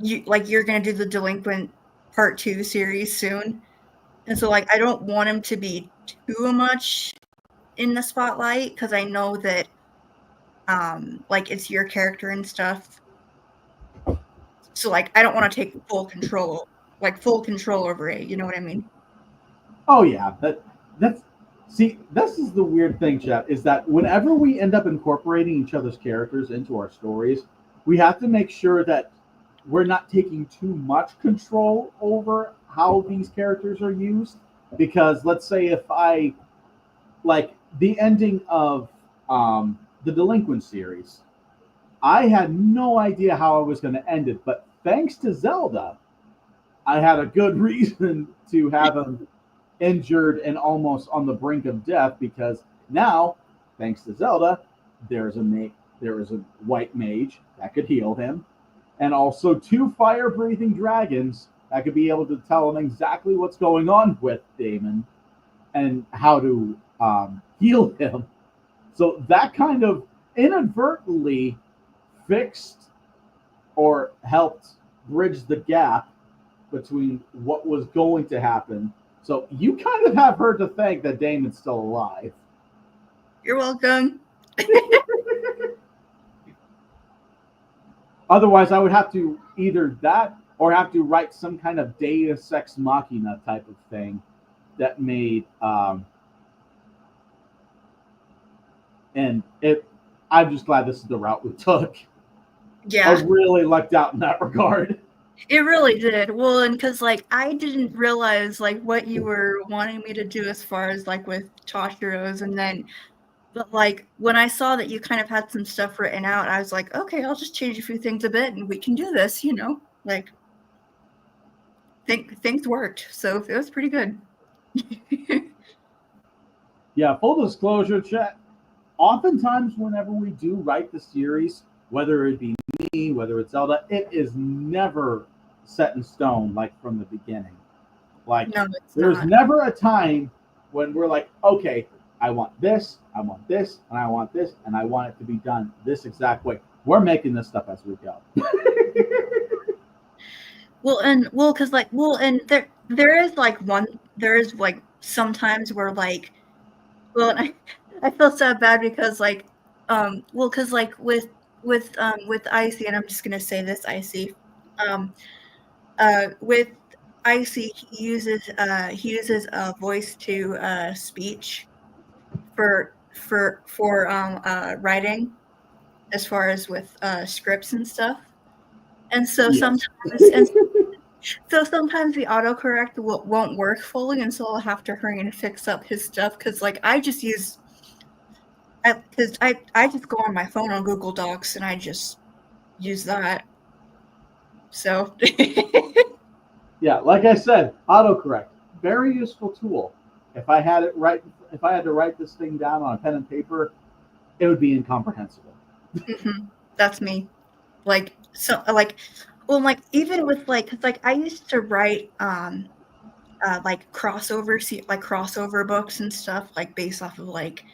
you're gonna do the Delinquent Part 2 series soon, and so like I don't want him to be too much in the spotlight, because I know that like it's your character and stuff. So like I don't want to take full control over it. You know what I mean? Oh yeah, that's see, this is the weird thing, Chet, is that whenever we end up incorporating each other's characters into our stories, we have to make sure that we're not taking too much control over how these characters are used. Because let's say if I like the ending of the Delinquent series, I had no idea how I was going to end it, but thanks to Zelda, I had a good reason to have him injured and almost on the brink of death, because now, thanks to Zelda, there is a white mage that could heal him, and also two fire breathing dragons that could be able to tell him exactly what's going on with Damon and how to heal him. So that kind of inadvertently fixed or helped bridge the gap between what was going to happen. So you kind of have her to thank that Damon's still alive. You're welcome. Otherwise, I would have to either that or have to write some kind of Deus Ex Machina type of thing that made and it. I'm just glad this is the route we took. Yeah. I really lucked out in that regard. It really did. Well, and because like I didn't realize like what you were wanting me to do as far as like with Toshiro's, and then but like when I saw that you kind of had some stuff written out, I was like, okay, I'll just change a few things a bit and we can do this, you know? Like things worked. So it was pretty good. Yeah, full disclosure, chat. Oftentimes, whenever we do write the series, whether it be me, whether it's Zelda, it is never set in stone like from the beginning. Like, No, it's there's not. never a time when we're like, okay, I want this, I want this, and I want this, and I want it to be done this exact way. We're making this stuff as we go. Because like and there is like sometimes where like and I feel so bad because like because like with Icey, and I'm just gonna say this, Icey, with Icey, he uses voice to speech for writing, as far as with scripts and stuff. And so Yes. sometimes the autocorrect won't work fully, and so I'll have to hurry and fix up his stuff, because like I just go on my phone on Google Docs and I just use that. So Yeah, like I said, autocorrect, very useful tool. If I had to write this thing down on a pen and paper, it would be incomprehensible. that's me. Like so like well like even with like, cause like I used to write like crossover books and stuff, like based off of like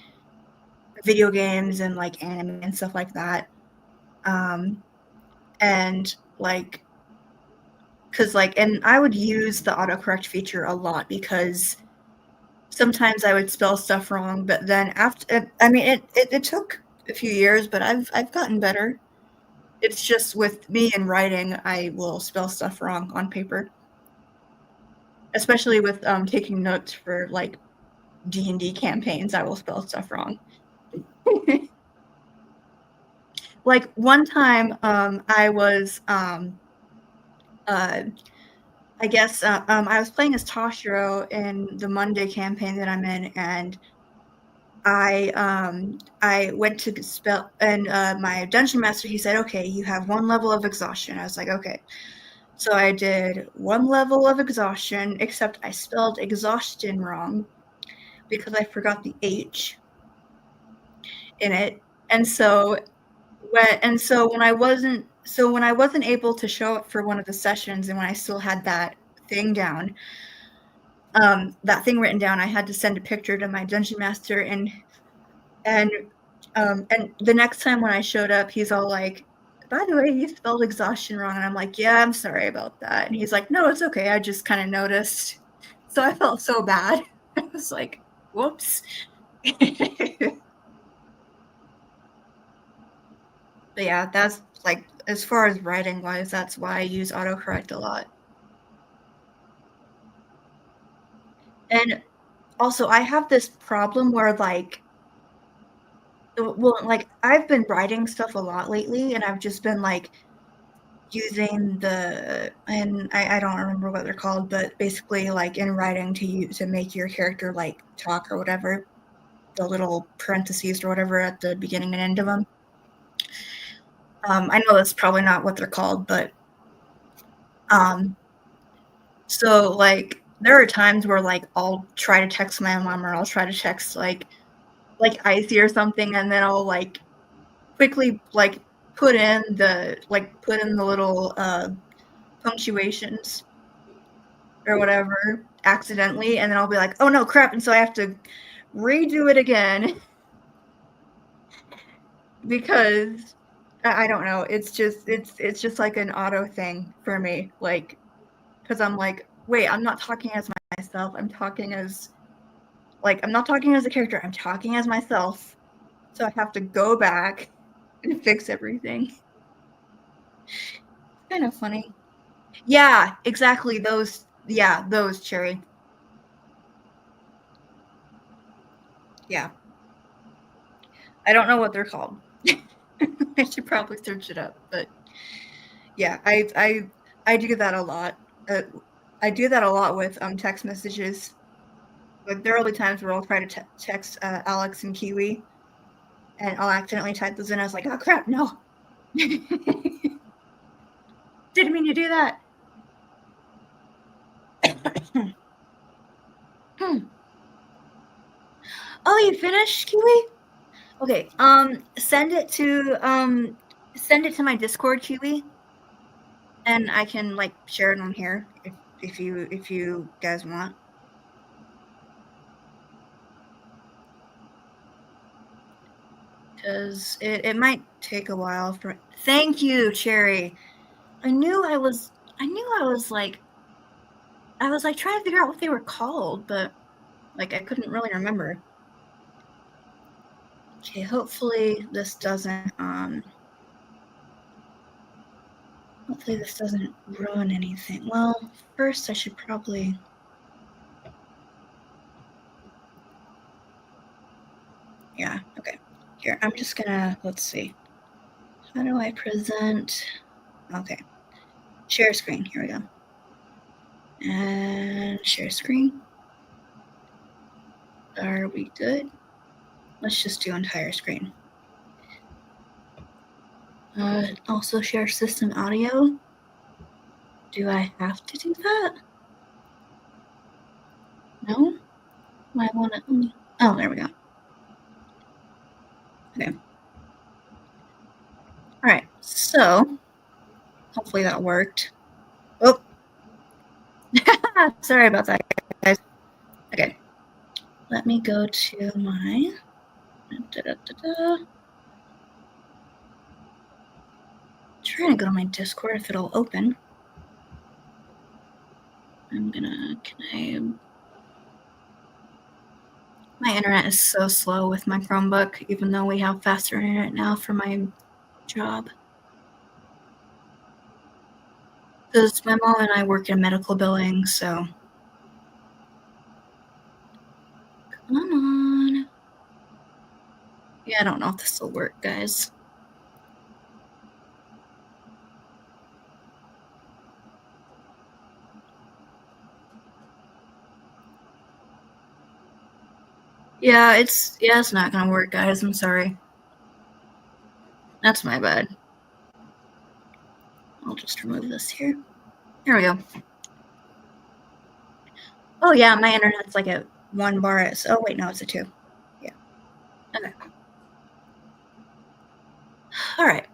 video games and like anime and stuff like that. And like because like and I would use the autocorrect feature a lot, because sometimes I would spell stuff wrong, but then after I mean it took a few years, but I've gotten better. It's just with me and writing, I will spell stuff wrong on paper, especially with taking notes for like D&D campaigns. I will spell stuff wrong. Like one time, I was I guess I was playing as Toshiro in the Monday campaign that I'm in, and I went to spell, and my dungeon master, he said, okay, you have one level of exhaustion. I was like, okay. So I did 1 level of exhaustion, except I spelled exhaustion wrong because I forgot the H in it. And so when I wasn't able to show up for one of the sessions, and when I still had that thing down, that thing written down, I had to send a picture to my dungeon master, and the next time when I showed up, he's all like, "By the way, you spelled exhaustion wrong." And I'm like, "Yeah, I'm sorry about that." And he's like, "No, it's okay. I just kind of noticed." So I felt so bad. I was like, "Whoops." But yeah, that's like, as far as writing wise, that's why I use autocorrect a lot. And also, I have this problem where like I've been writing stuff a lot lately, and I've just been like using and I don't remember what they're called, but basically like in writing to make your character like talk or whatever, the little parentheses or whatever at the beginning and end of them. I know that's probably not what they're called, but so like there are times where like I'll try to text my mom, or I'll try to text like Icey or something, and then I'll like quickly like put in the little punctuations or whatever accidentally, and then I'll be like, oh no, crap, and so I have to redo it again because I don't know, it's just like an auto thing for me, like, because I'm like, wait, I'm not talking as myself, I'm not talking as a character, I'm talking as myself, so I have to go back and fix everything. Kind of funny. Yeah, exactly, those Cherry. Yeah. I don't know what they're called. I should probably search it up, but yeah, I do that a lot. I do that a lot with text messages. Like there will be times where I'll try to text Alex and Kiwi, and I'll accidentally type those in. I was like, oh crap, no. Didn't mean to do that. Oh, you finished, Kiwi? Okay. Send it to my Discord, Kiwi, and I can like share it on here if you guys want. Because it might take a while for. Thank you, Cherry. I knew I was like trying to figure out what they were called, but like I couldn't really remember. Okay, hopefully this doesn't ruin anything. Well, first I should probably. Yeah, okay. Here, I'm just gonna, let's see. How do I present? Okay. Share screen, here we go. And share screen. Are we good? Let's just do entire screen. Also share system audio. Do I have to do that? No? I want to. Oh, there we go. Okay. All right. So hopefully that worked. Oh, sorry about that, guys. Okay. Let me go to my. Trying to go to my Discord if it'll open. My internet is so slow with my Chromebook, even though we have faster internet now for my job. Because my mom and I work in medical billing, so. Come on. Yeah, I don't know if this will work, guys. Yeah, it's not gonna work, guys. I'm sorry. That's my bad. I'll just remove this here. Here we go. Oh yeah, my internet's like a 1 bar. Oh wait, no, it's a 2. Yeah. Okay. All right.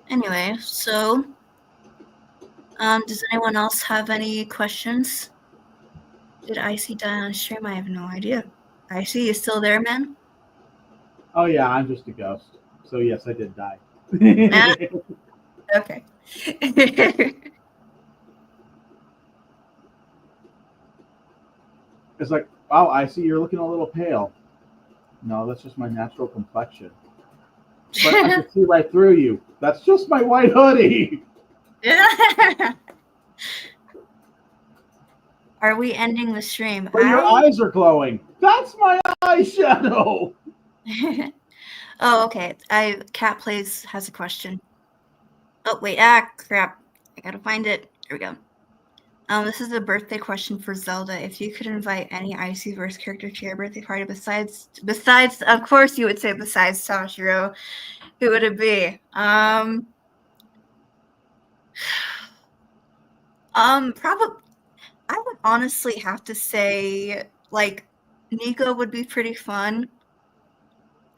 Anyway, so does anyone else have any questions? Did Icey die on stream? I have no idea. Icey, you still there, man? Oh yeah, I'm just a ghost. So yes, I did die. Okay. It's like, wow, I see you're looking a little pale. No, that's just my natural complexion. But I can see right through you. That's just my white hoodie. Are we ending the stream? But your eyes are glowing. That's my eyeshadow. Oh, okay. Cat Plays has a question. Oh, wait. Crap. I gotta find it. Here we go. This is a birthday question for Zelda. If you could invite any Iceyverse character to your birthday party besides, of course, you would say besides Toshiro, who would it be? Probably, I would honestly have to say, like, Nico would be pretty fun.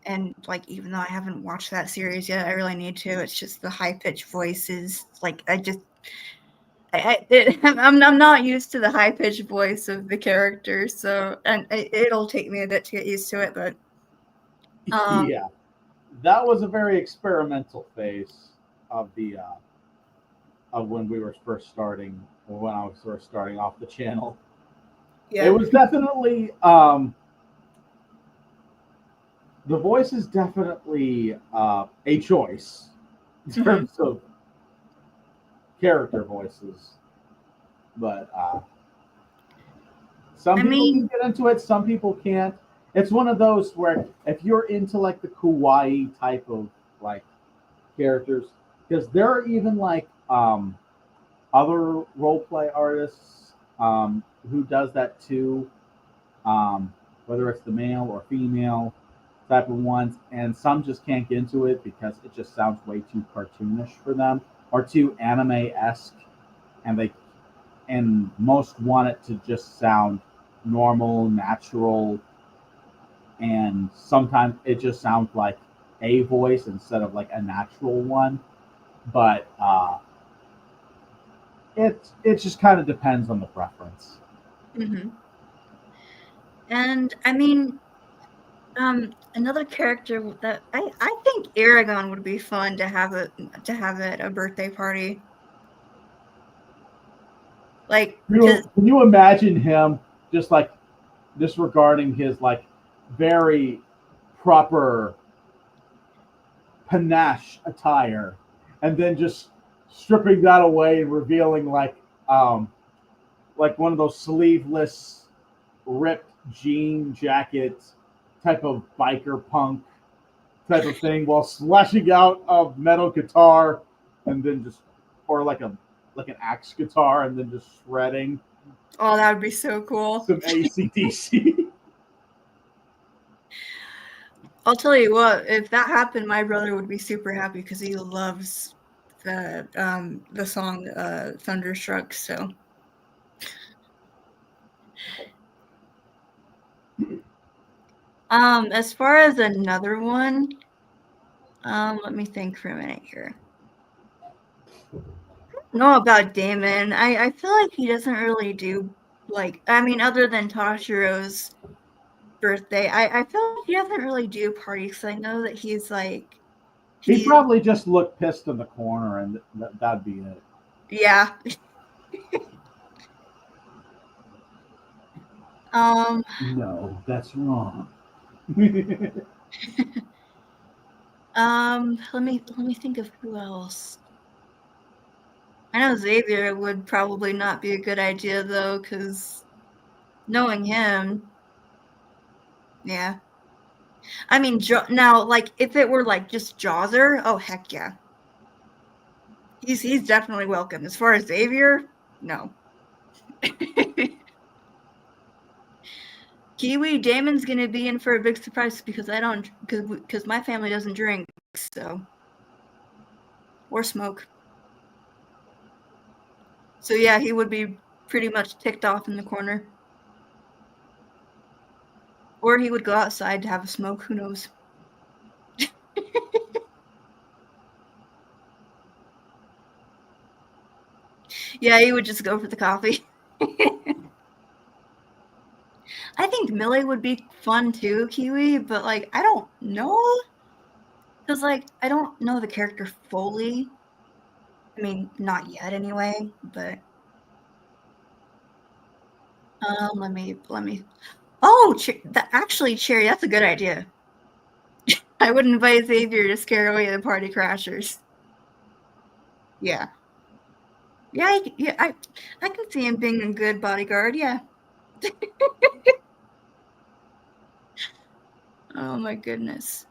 And, like, even though I haven't watched that series yet, I really need to. It's just the high-pitched voices. Like, I'm not used to the high-pitched voice of the character, so and it'll take me a bit to get used to it, but yeah, that was a very experimental phase of the of when we were first starting, or when I was first starting off the channel. yeah. It was definitely the voice is definitely a choice in terms of character voices, but some people can get into it, some people can't. It's one of those where if you're into like the kawaii type of like characters, because there are even like other role play artists who does that too, whether it's the male or female type of ones, and some just can't get into it because it just sounds way too cartoonish for them or too anime-esque, and most want it to just sound normal, natural, and sometimes it just sounds like a voice instead of like a natural one. But it just kind of depends on the preference. Mm-hmm. And I mean, another character that I think Aragon would be fun to have at a birthday party. Like, can you imagine him just like disregarding his like very proper panache attire and then just stripping that away and revealing like one of those sleeveless ripped jean jackets type of biker punk type of thing while slashing out a metal guitar and then just or like an axe guitar and then just shredding. Oh, that would be so cool. Some AC/DC. I'll tell you what, if that happened, my brother would be super happy because he loves the song Thunderstruck. So, as far as another one, let me think for a minute here. I don't know about Damon. I feel like he doesn't really do other than Tashiro's birthday, I feel like he doesn't really do parties. So I know that he's like He'd probably just look pissed in the corner, and that'd be it. Yeah. No, that's wrong. Let me think of who else. I know Xavier would probably not be a good idea though, because knowing him, yeah. I mean, now, like, if it were like just Jawser, oh heck yeah, he's definitely welcome. As far as Xavier, no. Kiwi Damon's gonna be in for a big surprise because because my family doesn't drink, so or smoke. So yeah, he would be pretty much ticked off in the corner. Or he would go outside to have a smoke, who knows. Yeah, he would just go for the coffee. I think Millie would be fun too, Kiwi, but like I don't know. Because like I don't know the character fully. I mean, not yet anyway, but let me oh, actually, Cherry, that's a good idea. I would invite Xavier to scare away the party crashers. Yeah. Yeah, I can see him being a good bodyguard, yeah. Oh my goodness.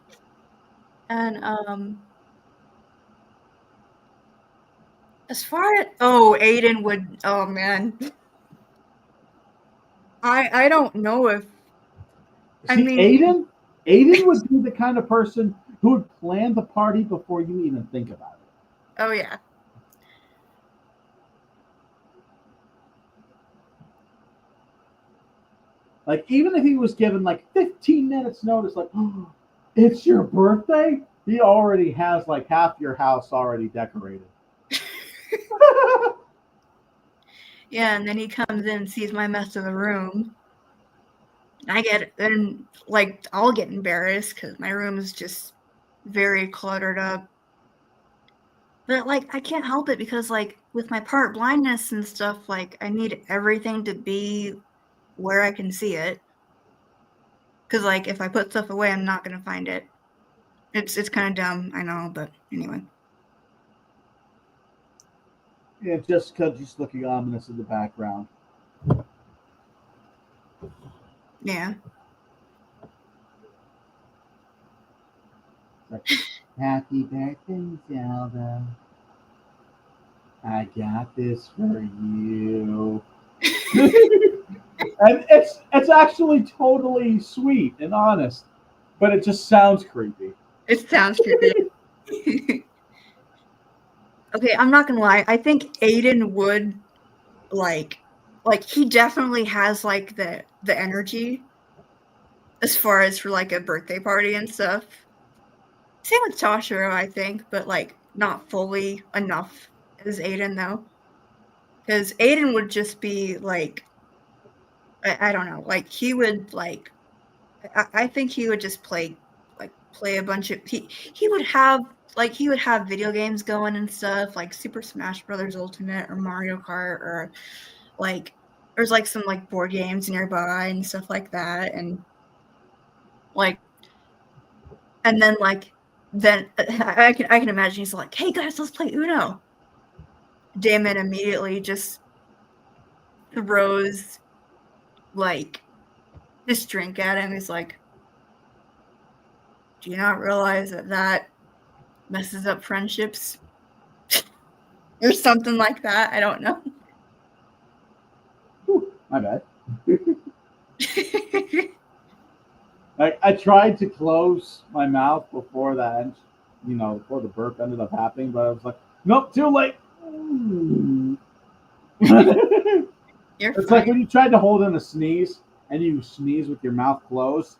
And as far as Aiden would, oh man. I don't know if I See, mean Aiden would be the kind of person who would plan the party before you even think about it. oh yeah. Like, even if he was given like 15 minutes notice, like, oh, it's your birthday, he already has like half your house already decorated. Yeah, and then he comes in and sees my mess of the room. And like I'll get embarrassed because my room is just very cluttered up. But like I can't help it because like with my part blindness and stuff, like I need everything to be where I can see it. Because like if I put stuff away, I'm not gonna find it. It's kind of dumb, I know, but anyway. Yeah, just because he's looking ominous in the background. Yeah. Like, happy birthday, Zelda. I got this for you. And it's actually totally sweet and honest, but it just sounds creepy. It sounds creepy. Okay, I'm not gonna lie. I think Aiden would like he definitely has like the energy as far as for like a birthday party and stuff. Same with Toshiro, I think, but like not fully enough as Aiden though. Because Aiden would just be like I don't know, like he would like I think he would just play a bunch of he would have video games going and stuff like Super Smash Brothers Ultimate or Mario Kart or like there's like some like board games nearby and stuff like that and like and then like then I can imagine he's like, hey guys, let's play Uno. Damon immediately just throws like this drink at him. He's like, do you not realize that messes up friendships? Or something like that. I don't know. Whew, my bad. I tried to close my mouth before that, before the burp ended up happening, but I was like, nope, too late. It's fine. like when you tried to hold in a sneeze and you sneeze with your mouth closed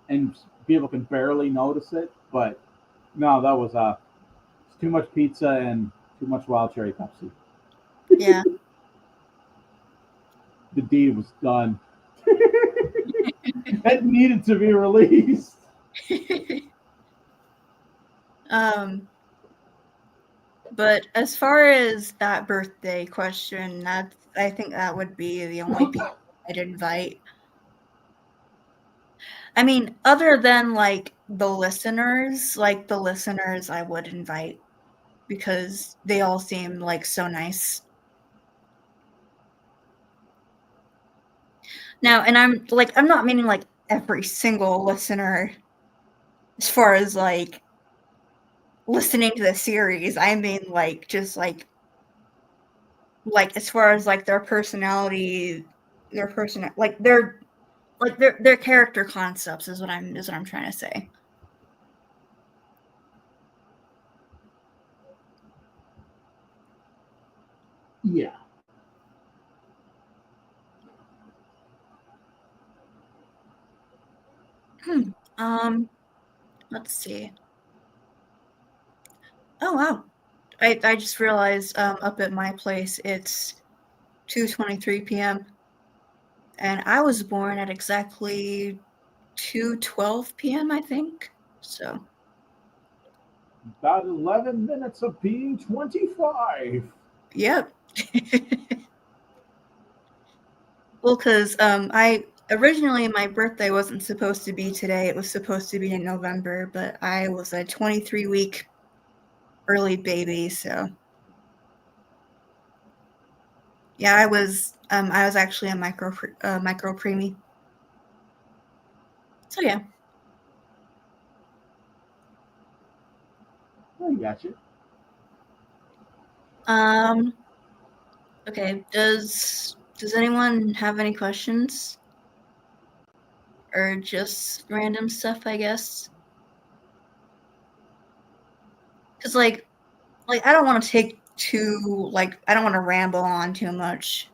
and people can barely notice it, but no, that was too much pizza and too much wild cherry Pepsi. Yeah. The deed was done. It needed to be released. But as far as that birthday question, I think that would be the only people I'd invite. I mean, other than like the listeners I would invite because they all seem like so nice. Now, and I'm not meaning like every single listener as far as like listening to the series. I mean like just like as far as like their personality, their character concepts is what I'm trying to say. Yeah. Let's see. Oh wow. I just realized up at my place it's 2:23 p.m. and I was born at exactly 2:12 p.m. I think. So About 11 minutes of being 25. yep. Well, because I originally my birthday wasn't supposed to be today. It was supposed to be in November, but I was a 23-week early baby, so yeah, I was actually a micro preemie. So yeah. I got you. Okay. Does anyone have any questions? Or just random stuff, I guess? Because like I don't want to take too I don't want to ramble on too much.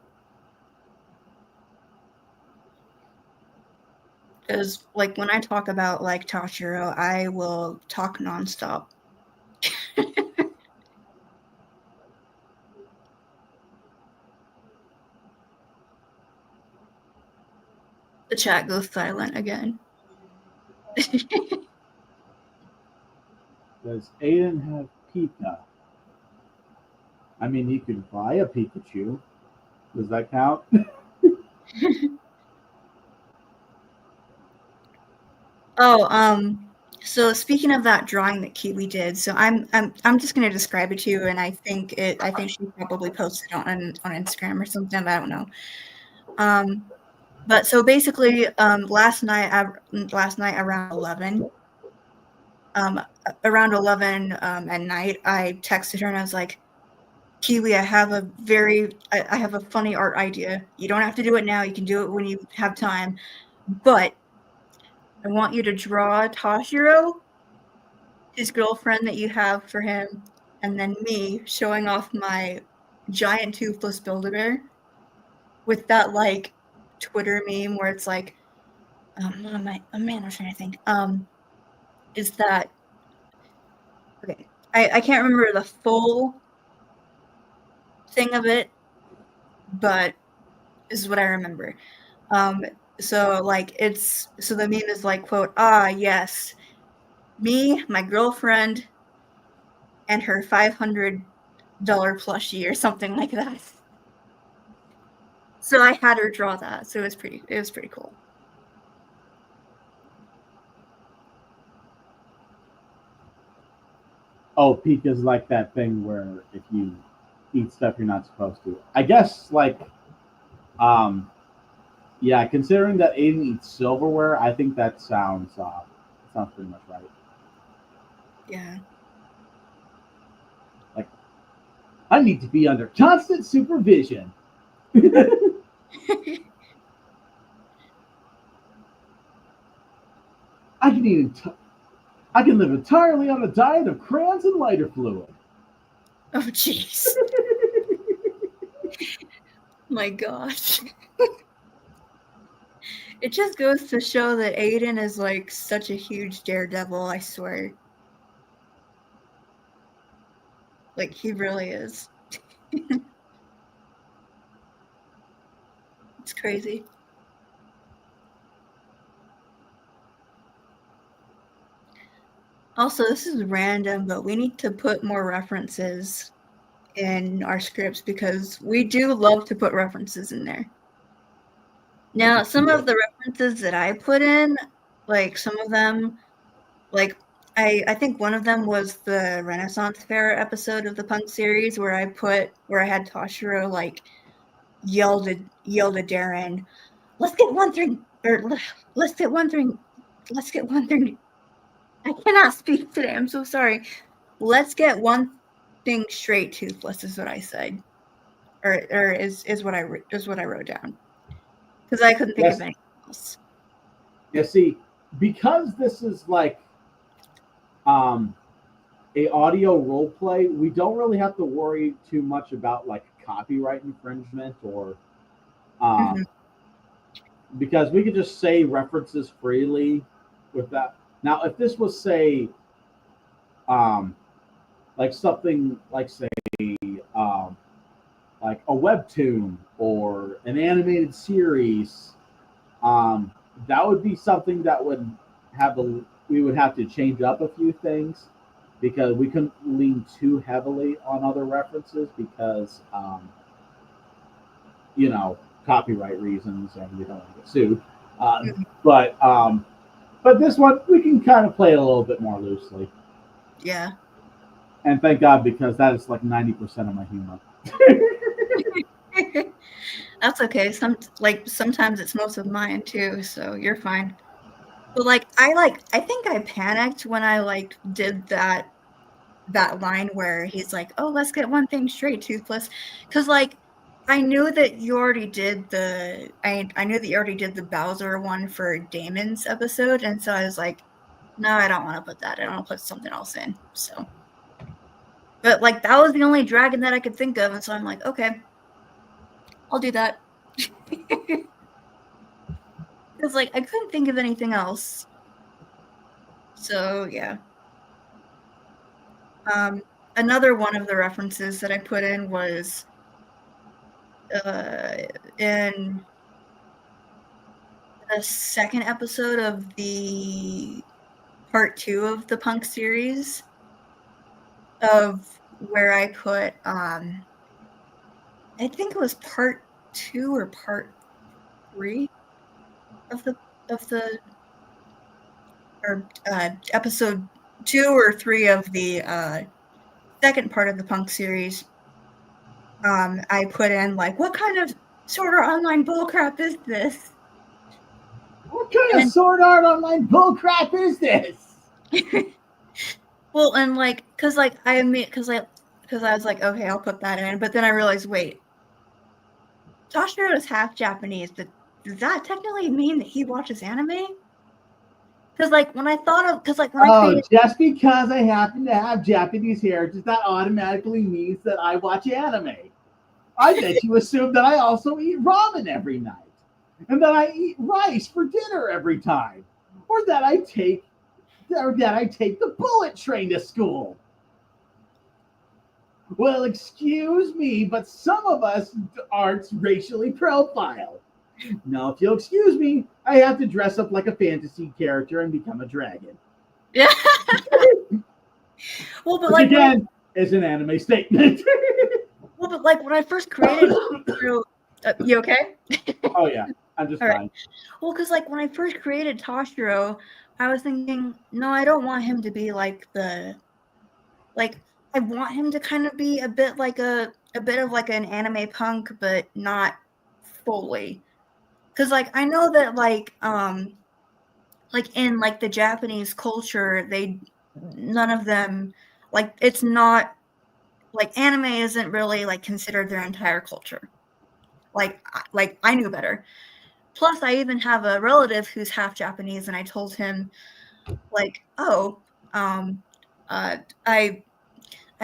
Because like when I talk about like Tashiro, I will talk nonstop. The chat goes silent again. Does Aiden have Pika? I mean, he could buy a Pikachu. Does that count? Oh, so speaking of that drawing that Kiwi did, so I'm just gonna describe it to you, and I think she probably posted it on Instagram or something. I don't know. But so basically, last night around 11, at night, I texted her and I was like, Kiwi, I have a funny art idea. You don't have to do it now. You can do it when you have time. But I want you to draw Tashiro, his girlfriend that you have for him, and then me showing off my giant toothless Build-A-Bear with that like Twitter meme where it's like, what am I? Oh man, I'm trying to think. Is that okay? I can't remember the full thing of it, but this is what I remember. So like so the meme is like, quote, yes, me, my girlfriend, and her $500 plushie or something like that. So I had her draw that. So it was pretty cool. Oh, Pika's like that thing where if you eat stuff you're not supposed to. I guess yeah, considering that Aiden eats silverware, I think that sounds pretty much right. Yeah. Like, I need to be under constant supervision. I can live entirely on a diet of crayons and lighter fluid. Oh jeez. My gosh. It just goes to show that Aiden is like such a huge daredevil, I swear. Like he really is. It's crazy. Also, this is random, but we need to put more references in our scripts because we do love to put references in there. Now, some of the references that I put in, like some of them, like I think one of them was the Renaissance Fair episode of the Punk series where I had Toshiro like yelled at Darren, let's get one thing, or let's get one thing. I cannot speak today. I'm so sorry. Let's get one thing straight, Toothless is what I said, or is what I wrote down because I couldn't think of anything else. Yeah, see, because this is like a audio role play, we don't really have to worry too much about like copyright infringement or Mhm. because we could just say references freely with that. Now, if this was say um, like something like say um, like a webtoon or an animated series, um, that would be something that would have a we would have to change up a few things because we couldn't lean too heavily on other references because you know, copyright reasons and we don't want to get sued. Uh, Mhm. but um, but this one we can kind of play it a little bit more loosely, Yeah. and thank God because that is like 90% of my humor. That's okay. Sometimes it's most of mine too, so you're fine. But I think I panicked when I did that line where he's like, "Oh, let's get one thing straight, Toothless," because I knew that you already did I knew that you already did the Bowser one for Damon's episode, and so I was like, "No, I don't want to put that. I want to put something else in." So, but that was the only dragon that I could think of, and so I'm like, "Okay, I'll do that." Because I couldn't think of anything else. So yeah. Um, Another one of the references that I put in was uh, in the second episode of the part 2 of the Punk series of where I put I think it was part 2 or part 3 of the or episode 2 or 3 of the second part of the Punk series. I put in what kind of sort of online bullcrap is this? What kind of And sword art online bullcrap is this? well, and I admit, because I was like, okay, I'll put that in, but then I realized, wait, Toshiro is half Japanese, but does that technically mean that he watches anime? Because when I thought of, because when I Oh, created, just because I happen to have Japanese heritage, that automatically means that I watch anime. I bet you assume that I also eat ramen every night, and that I eat rice for dinner every time, or that I take the bullet train to school. Well, excuse me, but some of us aren't racially profiled. Now, if you'll excuse me, I have to dress up like a fantasy character and become a dragon. yeah, well, but Which again is an anime statement. when I first created, you okay? Oh yeah, I'm just All right. fine. Well, because when I first created Toshiro, I was thinking, no, I don't want him to be like I want him to kind of be a bit a bit of an anime punk, but not fully. Because I know that in the Japanese culture, they none of them it's not anime isn't really considered their entire culture. I knew better. Plus, I even have a relative who's half Japanese, and I told him oh, um, I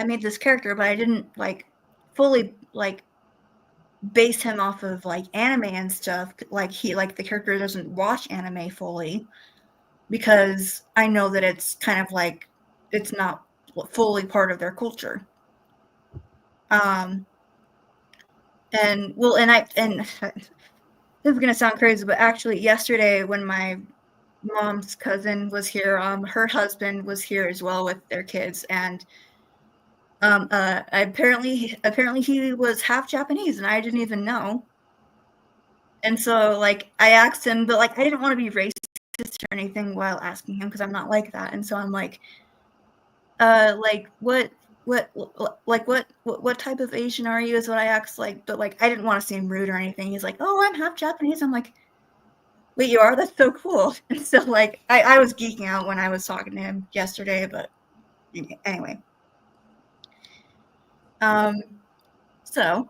made this character, but I didn't fully base him off of anime and stuff. The character doesn't watch anime fully because I know that it's kind of it's not fully part of their culture. Um, and well, and this is gonna sound crazy, but actually, yesterday when my mom's cousin was here, her husband was here as well with their kids, and apparently he was half Japanese, and I didn't even know. And so I asked him, but I didn't want to be racist or anything while asking him because I'm not like that. And so I'm like, what type of Asian are you? Is what I asked. But I didn't want to seem rude or anything. He's like, oh, I'm half Japanese. I'm like, wait, you are? That's so cool. And so I was geeking out when I was talking to him yesterday, but anyway. Um, so,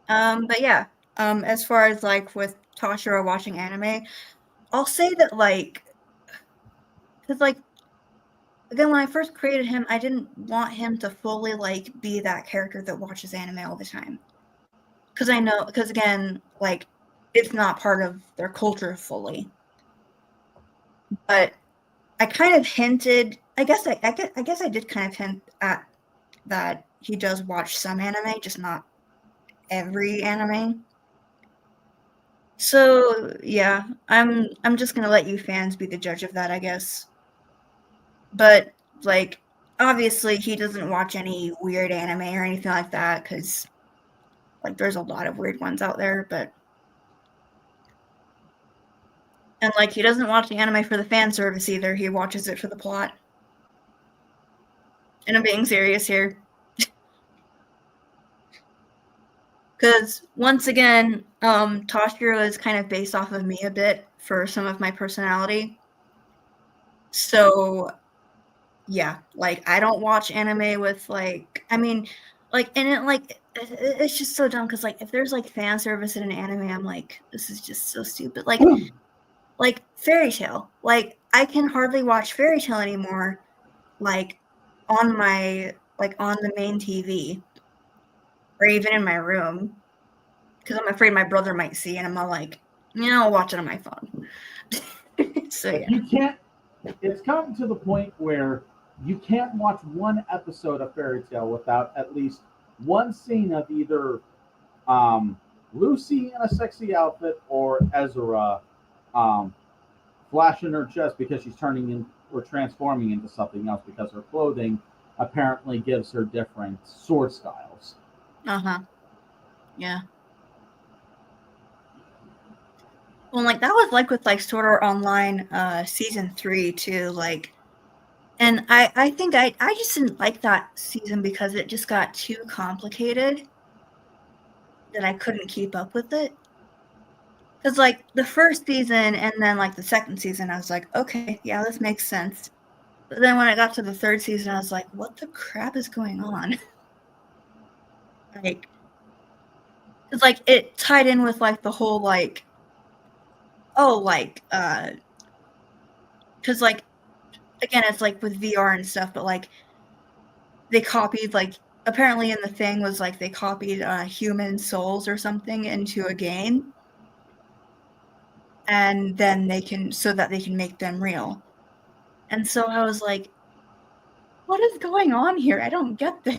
but yeah, as far as with Toshiro watching anime, I'll say that because again, when I first created him, I didn't want him to fully like be that character that watches anime all the time. Because again, like it's not part of their culture fully. But I kind of hinted. I guess I did kind of hint at that he does watch some anime, just not every anime. So yeah, I'm just gonna let you fans be the judge of that, I guess. But like, obviously, he doesn't watch any weird anime or anything like that because like there's a lot of weird ones out there. But and like he doesn't watch the anime for the fan service either. He watches it for the plot. And I'm being serious here. Because once again, Toshiro is kind of based off of me a bit for some of my personality. So yeah, like I don't watch anime with like, I mean, like, and it like it's just so dumb because like if there's like fan service in an anime, I'm like, this is just so stupid. Like Fairy Tail, like I can hardly watch Fairy Tail anymore, like on the main TV or even in my room because I'm afraid my brother might see, and I'm all like, I'll watch it on my phone. So yeah. You can't. It's come to the point where you can't watch one episode of Fairy Tale without at least one scene of either Lucy in a sexy outfit or Ezra um, flashing her chest because she's turning in or transforming into something else because her clothing apparently gives her different sword styles. Yeah. Well, like that was like with like Sword Art Online season 3 too, like, and I think I just didn't like that season because it just got too complicated that I couldn't keep up with it. Because like the first season and then like the second season, I was like, okay, yeah, this makes sense. But then when I got to the third season, I was like, what the crap is going on? Like, it's like it tied in with like the whole like, oh, like, because like again, it's like with VR and stuff, but like they copied like apparently in the thing was like they copied human souls or something into a game, and then they can so that they can make them real. And so I was like, what is going on here? I don't get this.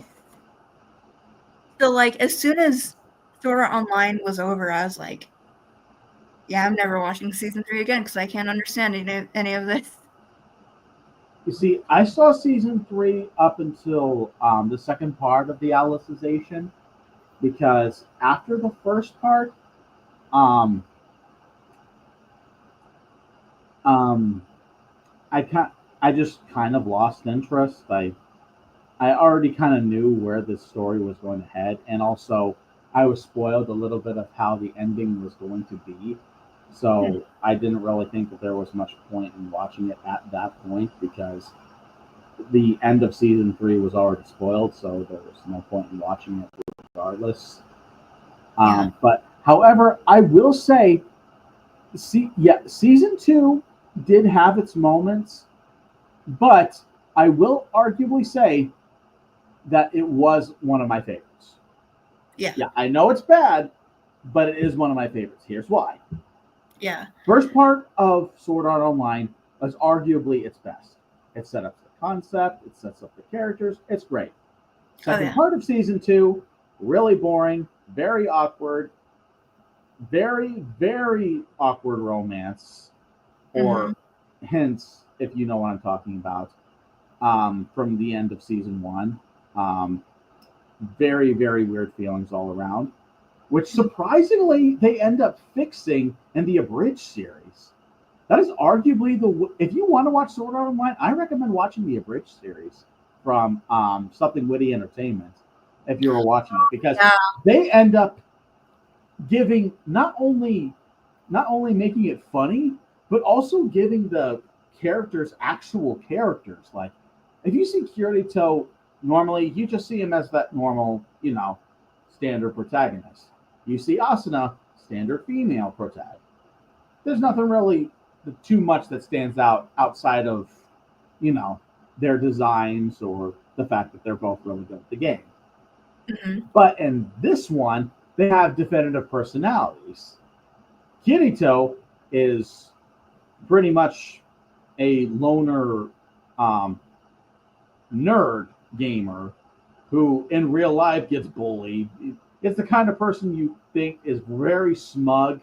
So like as soon as Sword Art Online was over, I was like, yeah, I'm never watching season 3 again because I can't understand any of this. You see, I saw season 3 up until the second part of the Alicization because after the first part, um, um, I just kind of lost interest. I already kind of knew where this story was going to head, and also I was spoiled a little bit of how the ending was going to be. So I didn't really think that there was much point in watching it at that point because the end of season 3 was already spoiled, so there was no point in watching it regardless. Yeah. But however, I will say, season 2 did have its moments, but I will arguably say that it was one of my favorites. Yeah. Yeah, I know it's bad, but it is one of my favorites. Here's why. Yeah. First part of Sword Art Online is arguably its best. It set up the concept, it sets up the characters, it's great. Second part of season 2, really boring, very awkward, very, very awkward romance, or hints, if you know what I'm talking about, from the end of season 1. Very, very weird feelings all around, which surprisingly they end up fixing in the abridged series. That is arguably if you want to watch Sword Art Online, I recommend watching the abridged series from Something Witty Entertainment if you were watching it because they end up giving not only making it funny, but also giving the characters actual characters. Like if you see Kirito, normally you just see him as that normal, standard protagonist. You see Asuna, standard female protagonist. There's nothing really too much that stands out outside of, their designs or the fact that they're both really good at the game. Mm-hmm. But in this one, they have definitive personalities. Kirito is pretty much a loner um, nerd gamer who in real life gets bullied. It's the kind of person you think is very smug,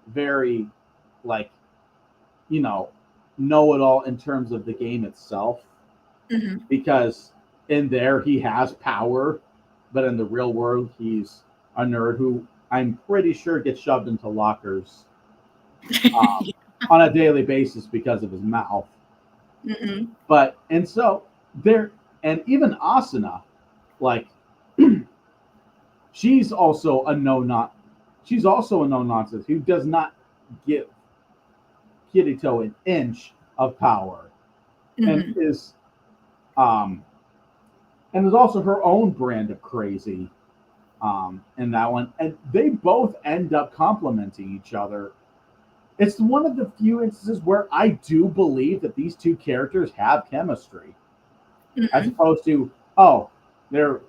very like, you know it all in terms of the game itself. Mm-hmm. Because in there he has power, but in the real world he's a nerd who I'm pretty sure gets shoved into lockers um, on a daily basis because of his mouth. Mm-hmm. But and so there, and even Asuna, like she's also a no not, she's also a no nonsense who does not give Kirito an inch of power, and Mm-hmm. um is also her own brand of crazy in that one, and they both end up complimenting each other. It's one of the few instances where I do believe that these two characters have chemistry, as Mm-hmm. opposed to oh, they're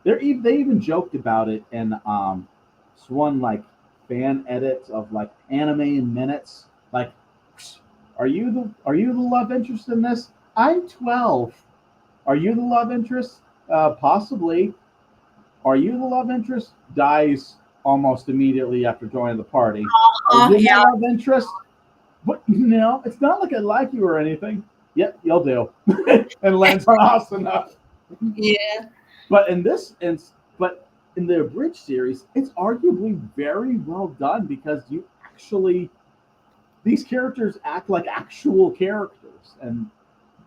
they even joked about it in this one like fan edit of like anime in minutes. Like, are you the love interest in this? I'm 12. Are you the love interest? Possibly. Are you the love interest? Dies almost immediately after joining the party. Are Oh you my yeah. love interest? But it's not like I like you or anything. Yep, you'll do. And lands on Asuna. Yeah. But in this, but in the Bridge series, it's arguably very well done because you actually these characters act like actual characters, and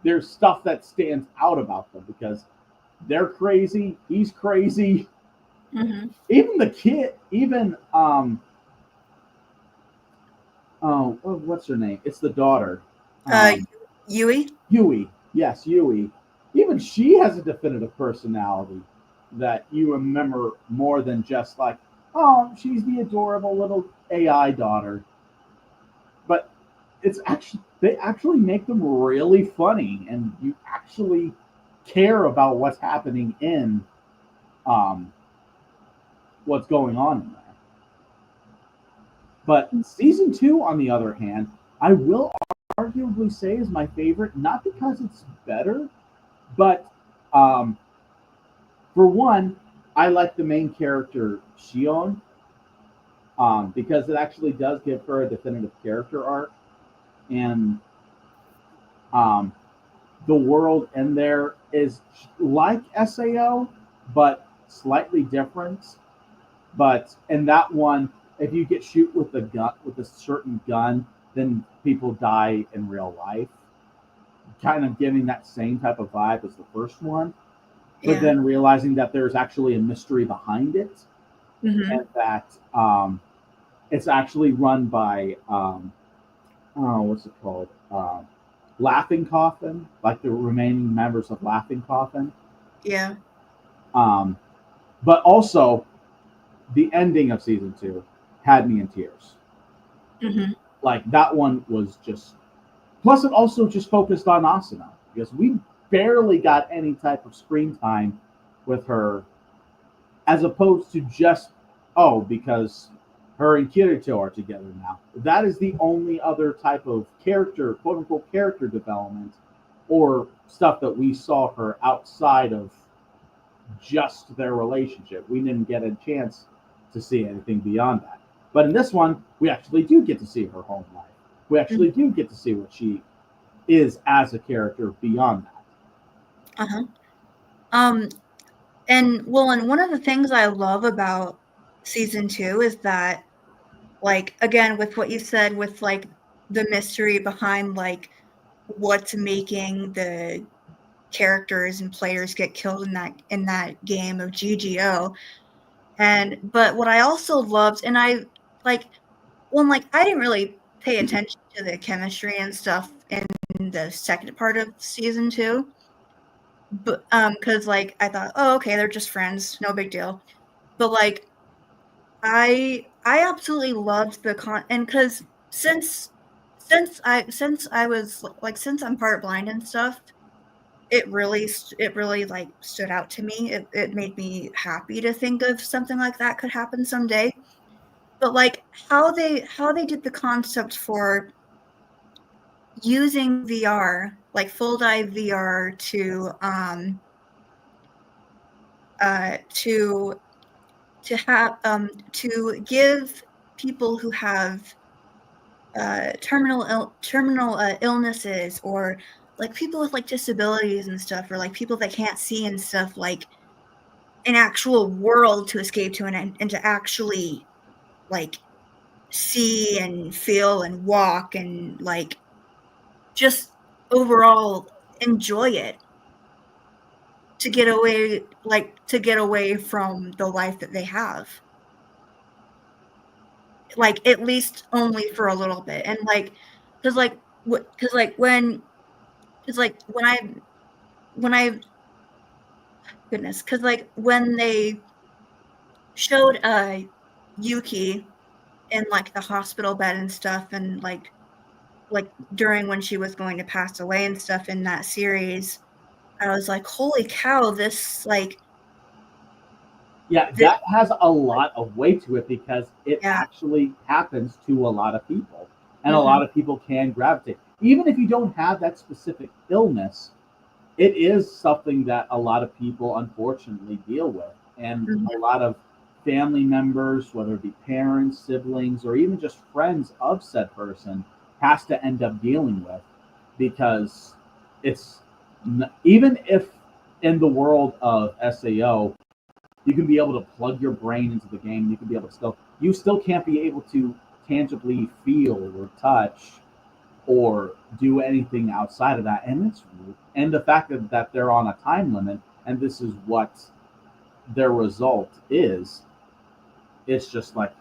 there's stuff that stands out about them because they're crazy. He's crazy. Mm-hmm. Even the kid, even oh, what's her name? It's the daughter, Uh, um, Yui. Yui. Yes, Yui. Even she has a definitive personality that you remember more than just like, oh, she's the adorable little AI daughter. But it's actually they actually make them really funny, and you actually care about what's happening in um, what's going on in there. But season two, on the other hand, I will arguably say is my favorite, not because it's better, but um, for one, I like the main character Shion because it actually does give her a definitive character arc, and um, the world in there is like Sao, but slightly different. But in that one, if you get shoot with a gun with a certain gun, then people die in real life. Kind of giving that same type of vibe as the first one, but Yeah. then realizing that there's actually a mystery behind it, Mm-hmm. and that it's actually run by oh, what's it called? Laughing Coffin, like the remaining members of Laughing Coffin. Yeah. Um, but also, the ending of season two had me in tears. Mm-hmm. Like that one was just. Plus, it also just focused on Asuna because we barely got any type of screen time with her, as opposed to just because her and Kirito are together now. That is the only other type of character, quote unquote, character development or stuff that we saw her outside of just their relationship. We didn't get a chance to see anything beyond that. But in this one, we actually do get to see her home life. We actually do get to see what she is as a character beyond that. Uh-huh. Um, and well, and one of the things I love about season two is that, like, again, with what you said, with like the mystery behind like what's making the characters and players get killed in that game of GGO. And but what I also loved, and I like, well, like I didn't really pay attention to the chemistry and stuff in the second part of season two, but because like I thought, oh, okay, they're just friends, no big deal. But like I absolutely loved the and because since since I was like since I'm part blind and stuff, it really like stood out to me. It made me happy to think of something like that could happen someday. But like how they did the concept for using VR, like full dive VR to have to give people who have terminal illnesses, or like people with like disabilities and stuff, or like people that can't see and stuff, like an actual world to escape to, and to actually like see and feel and walk and like just overall enjoy it, to get away from the life that they have, like at least only for a little bit. And like because like because like when I goodness, because like when they showed Yuki in like the hospital bed and stuff, and like during when she was going to pass away and stuff in that series, I was like, holy cow, this like Yeah, this, that has a lot of weight to it because it yeah. actually happens to a lot of people, and a lot Mhm. of people can gravitate. Even if you don't have that specific illness, it is something that a lot of people unfortunately deal with, and Mhm. a lot of family members, whether it be parents, siblings, or even just friends of said person, has to end up dealing with, because it's even if in the world of SAO you can be able to plug your brain into the game, you can be able to still can't be able to tangibly feel or touch or do anything outside of that. And the fact that they're on a time limit and this is what their result is, it's just like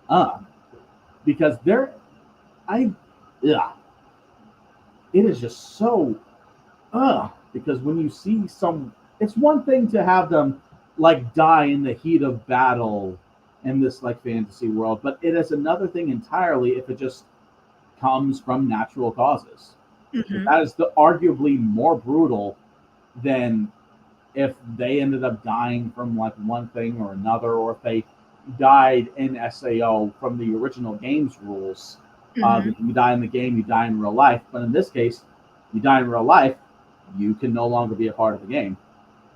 uh because they're I yeah, it is just so because when you see some, it's one thing to have them like die in the heat of battle in this like fantasy world, but it is another thing entirely if it just comes from natural causes. Mhm. That is arguably more brutal than if they ended up dying from like one thing or another, or if they died in SAO from the original game's rules. Mhm. You die in the game, you die in real life. But in this case, you die in real life, you can no longer be a part of the game.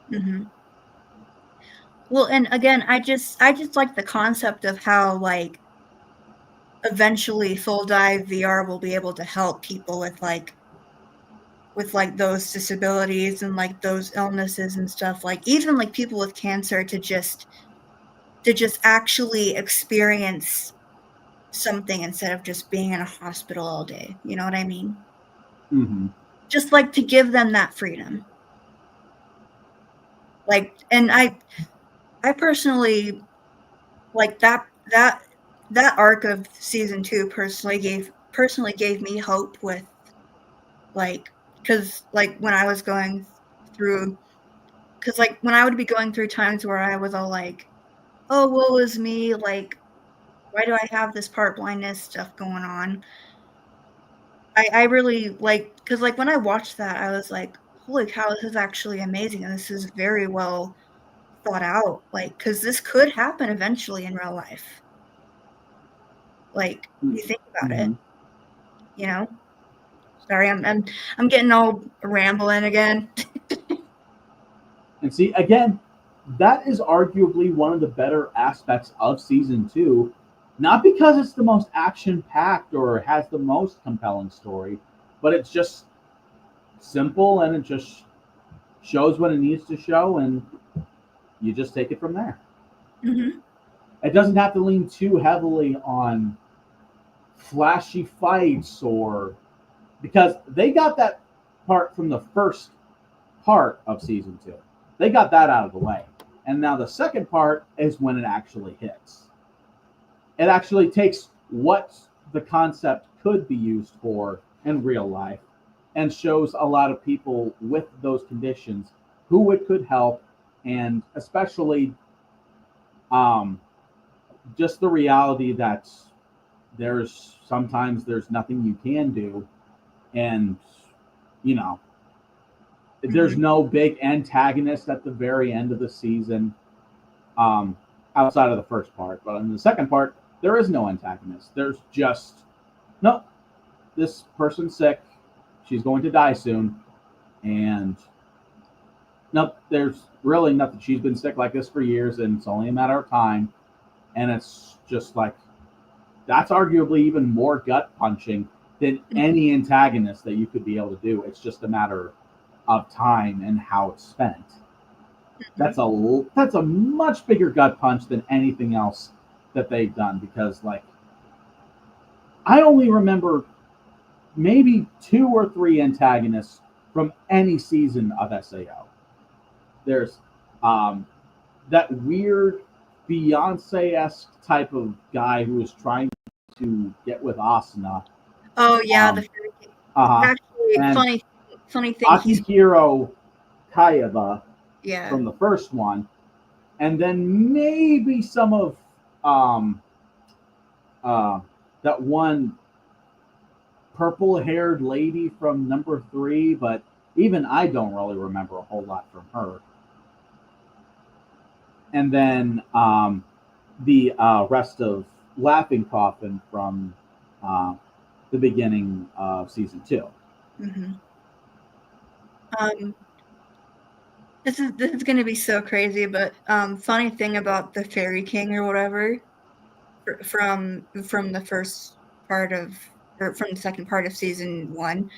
Mhm. Well, and again, I just like the concept of how like eventually full dive VR will be able to help people with like those disabilities and like those illnesses and stuff, like even like people with cancer, to just actually experience something instead of just being in a hospital all day. You know what I mean? Mm-hmm. Just like to give them that freedom. Like, and I personally like that arc of season 2 personally gave me hope with like, because like when I was going through, because like when I would be going through times where I was all like, oh, woe is me, like why do I have this part blindness stuff going on? I really like, because like when I watched that, I was like, holy cow, this is actually amazing, and this is very well thought out, like because this could happen eventually in real life. Like you think about it, Mm-hmm. you know. Sorry, I'm getting all rambling again. And see, again, that is arguably one of the better aspects of season two. Not because it's the most action packed or has the most compelling story, but it's just simple and it just shows what it needs to show, and you just take it from there. Mhm. It doesn't have to lean too heavily on flashy fights, or because they got that part from the first part of season two. They got that out of the way. And now the second part is when it actually hits. It actually takes what the concept could be used for in real life and shows a lot of people with those conditions who it could help, and especially um, just the reality that there's sometimes there's nothing you can do, and you know There's no big antagonist at the very end of the season, um, outside of the first part. But in the second part, there is no antagonist. There's just no. This person's sick. She's going to die soon, and nope. There's really nothing. She's been sick like this for years, and it's only a matter of time. And it's just like that's arguably even more gut punching than any antagonist that you could be able to do. It's just a matter of time and how it's spent. That's a much bigger gut punch than anything else that they've done, because like I only remember maybe 2 or 3 antagonists from any season of SAO. There's that weird Beyonce-esque type of guy who is trying to get with Asuna. Oh yeah, actually and funny thing. Akihiro Kayaba Yeah. from the first one, and then maybe some of that one purple-haired lady from number 3, but even I don't really remember a whole lot from her. And then the rest of Laughing Coffin from the beginning of season 2. This is going to be so crazy, but funny thing about the Fairy King or whatever from the first part of, or from the second part of season 1,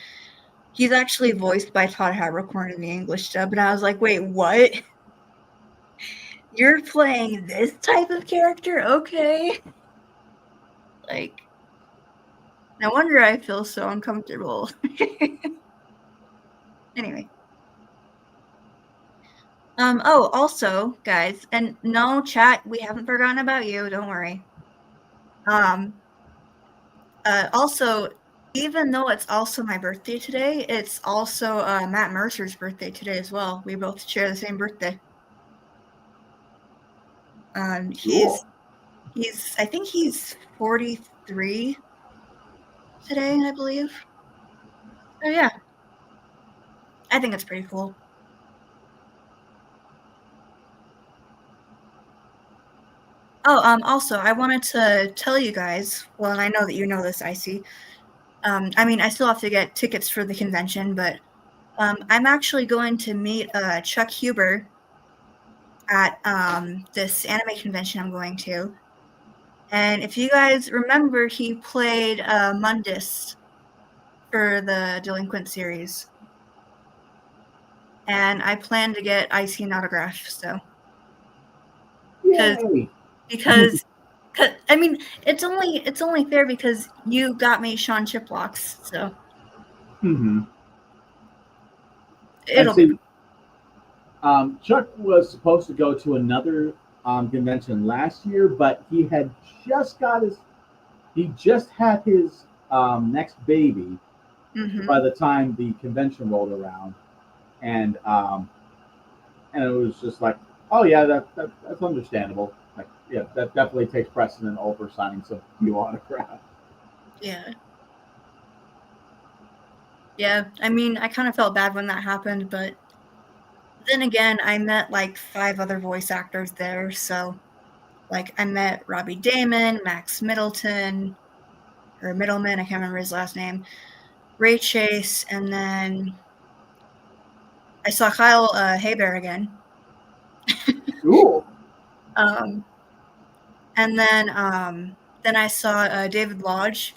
he's actually voiced by Todd Haberkorn in the English dub, and I was like, wait, what? You're playing this type of character? Okay. Like, no wonder I feel so uncomfortable. Anyway. Oh, also, guys, and no, chat, we haven't forgotten about you, don't worry. Also, even though it's also my birthday today, it's also Matt Mercer's birthday today as well. We both share the same birthday. He's I think he's 43 today, I believe. So yeah, I think it's pretty cool. Oh, also, I wanted to tell you guys, well, and I know that you know this, Icey. I mean, I still have to get tickets for the convention, but I'm actually going to meet Chuck Huber at this anime convention I'm going to. And if you guys remember, he played Mundus for the Delinquent series. And I plan to get Icey an autograph, so. Because I mean, it's only fair because you got me Sean Chiplocks, so. It'll be. Chuck was supposed to go to another convention last year, but he had just had his next baby by the time the convention rolled around, and it was just like, oh yeah, that's understandable. Like, yeah, that definitely takes precedent over signing some new autograph. Yeah. Yeah, I mean, I kind of felt bad when that happened, but then again, I met like 5 other voice actors there, so like I met Robbie Damon, Max Middleton, or Middleman, I can't remember his last name, Ray Chase, and then I saw Kyle Haybear again. Cool. And then I saw David Lodge.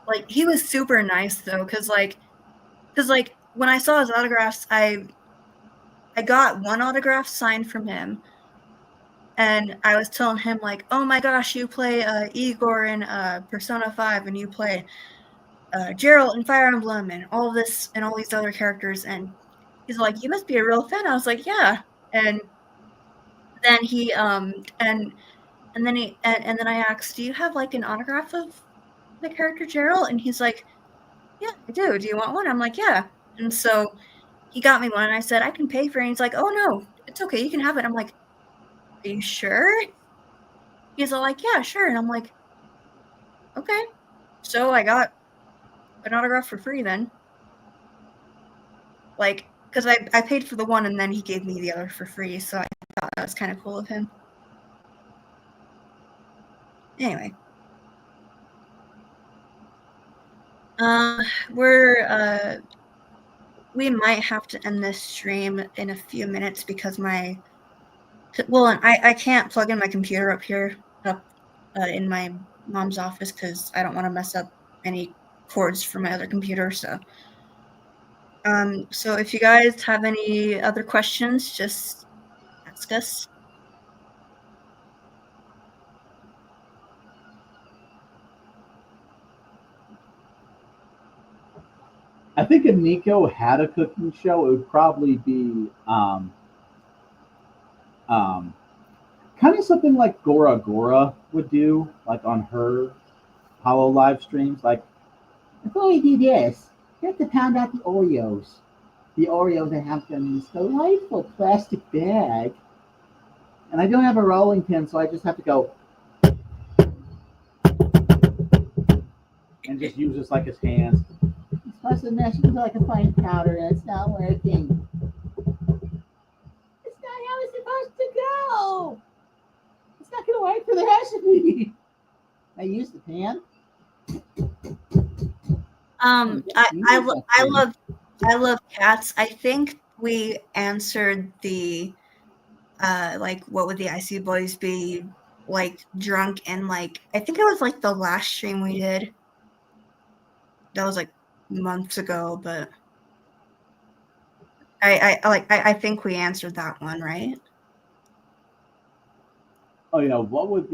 Like, he was super nice though, because when I saw his autographs, I got one autograph signed from him, and I was telling him like, oh my gosh, you play Igor in Persona 5, and you play Geralt in Fire Emblem, and all this and all these other characters, and he's like, you must be a real fan. I was like, yeah. And then he and then I asked, do you have like an autograph of the character Geralt? And he's like, yeah, I do. Do you want one? I'm like, yeah. And so he got me one, and I said, I can pay for it. And he's like, oh no, it's okay, you can have it. I'm like, are you sure? He's all like, yeah, sure. And I'm like, okay. So I got an autograph for free then. like, because I paid for the one and then he gave me the other for free, so I thought that was kind of cool of him. Anyway. We might have to end this stream in a few minutes because I can't plug in my computer up here in my mom's office because I don't want to mess up any cords for my other computer. So if you guys have any other questions, just ask us. I think if Nico had a cooking show, it would probably be kind of something like Gora Gora would do, like on her Hollow live streams. Like, before we do this, you have to pound out the Oreos. The Oreos I have them in this delightful plastic bag. And I don't have a rolling pin, so I just have to go and just use this like his hands. It's supposed to mesh into like a fine powder, and it's not working. It's not how it's supposed to go. It's not going to work for the recipe. I use the pan. I love cats. I think we answered the like what would the Icey boys be like drunk and like I think it was like the last stream we did. That was like months ago, but I think we answered that one, right? Oh yeah, what would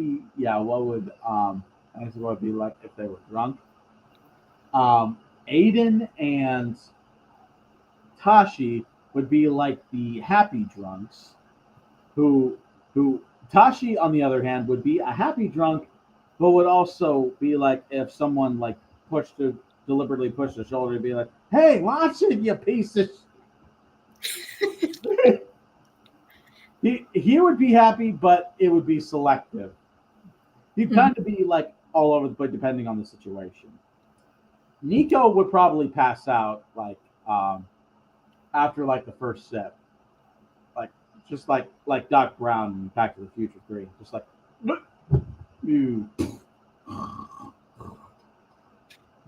answer what would be like if they were drunk? Aiden and Tashi would be like the happy drunks, who Tashi on the other hand would be a happy drunk, but would also be like if someone like deliberately pushed the shoulder to be like, "Hey, watch it, you piece of." He would be happy, but it would be selective. He'd kind of be like all over the place depending on the situation. Nico would probably pass out like after like the first sip, like just like Doc Brown in Back to the Future 3, just like.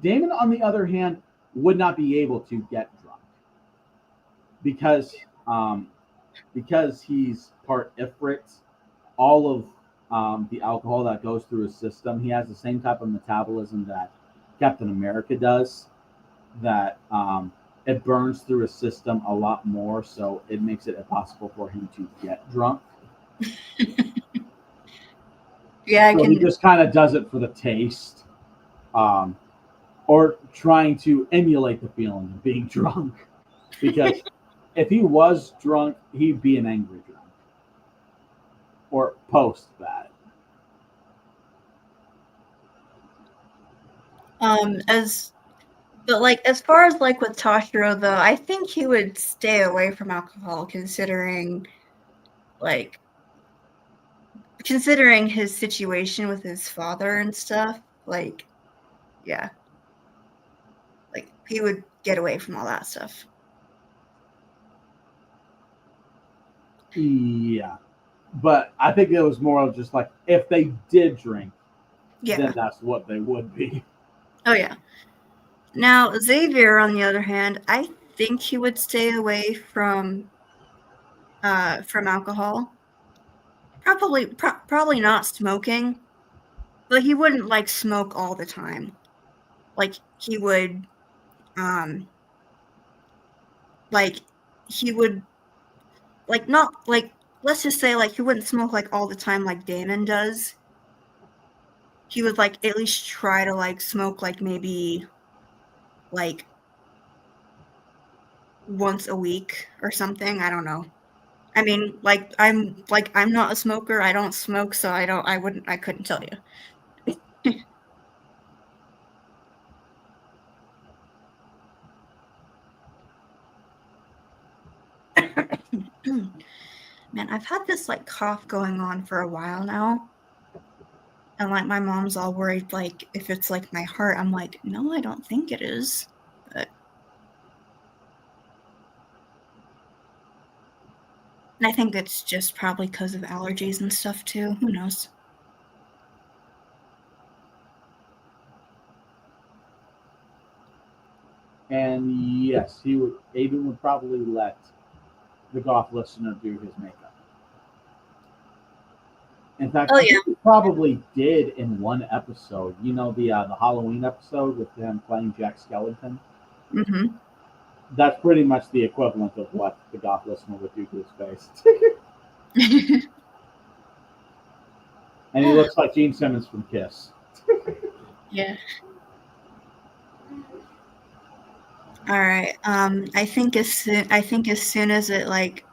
Damon, on the other hand, would not be able to get drunk because he's part Ifrit. All of the alcohol that goes through his system, he has the same type of metabolism that Captain America does. That it burns through his system a lot more, so it makes it impossible for him to get drunk. Yeah, so he just kind of does it for the taste, or trying to emulate the feeling of being drunk. Because if he was drunk, he'd be an angry drunk, or post that. As far as like with Toshiro though, I think he would stay away from alcohol considering his situation with his father and stuff. Like, yeah. Like he would get away from all that stuff. Yeah. But I think it was more of just like if they did drink, then that's what they would be. Oh yeah. Now Xavier, on the other hand, I think he would stay away from alcohol. Probably not smoking, but he wouldn't like smoke all the time. Like he would, not like, let's just say like he wouldn't smoke like all the time like Damon does. He would like at least try to like smoke like maybe like once a week or something. I don't know. I mean, I'm not a smoker. I don't smoke, so I couldn't tell you. Man, I've had this like cough going on for a while now. And like my mom's all worried, like if it's like my heart. I'm like, no, I don't think it is. But I think it's just probably because of allergies and stuff too. Who knows? And yes, Aiden would probably let the goth listener do his makeup. In fact, I think he probably did in one episode. You know, the Halloween episode with him playing Jack Skellington. Mm-hmm. That's pretty much the equivalent of what the goth listener would do to his face. And he looks like Gene Simmons from Kiss. Yeah. All right. I think as soon as it like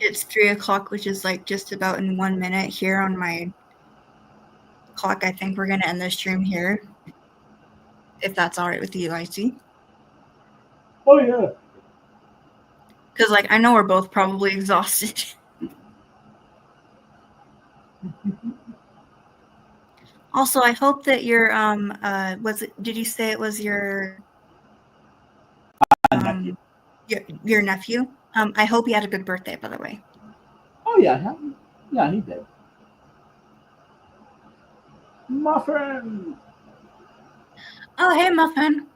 it's 3 o'clock, which is like just about in 1 minute here on my clock, I think we're gonna end the stream here. If that's all right with you, Icey. Oh yeah. Because like I know we're both probably exhausted. Also, I hope that your did you say it was your Nephew. Your nephew? I hope he had a good birthday, by the way. Oh yeah, yeah, he did. Muffin. Oh hey, Muffin.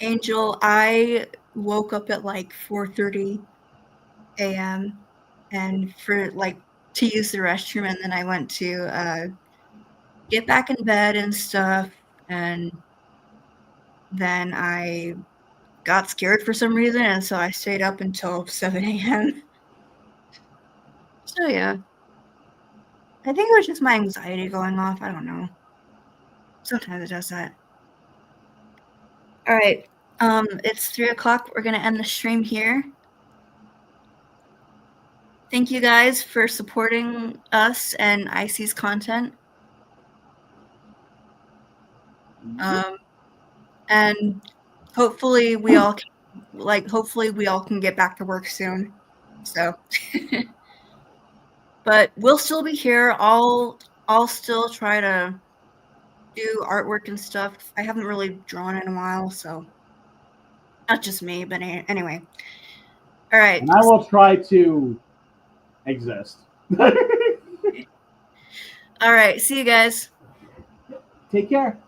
Angel, I woke up at like 4:30 a.m. and for like to use the restroom, and then I went to get back in bed and stuff, and then I got scared for some reason, and so I stayed up until 7 a.m. So yeah, I think it was just my anxiety going off. I don't know. Sometimes it does that. All right, it's 3 o'clock. We're gonna end the stream here. Thank you guys for supporting us and Icey's content. And hopefully we all can get back to work soon. So, but we'll still be here. I'll still try to do artwork and stuff. I haven't really drawn in a while, so not just me, but anyway. All right. And I will try to exist. All right. See you guys. Take care.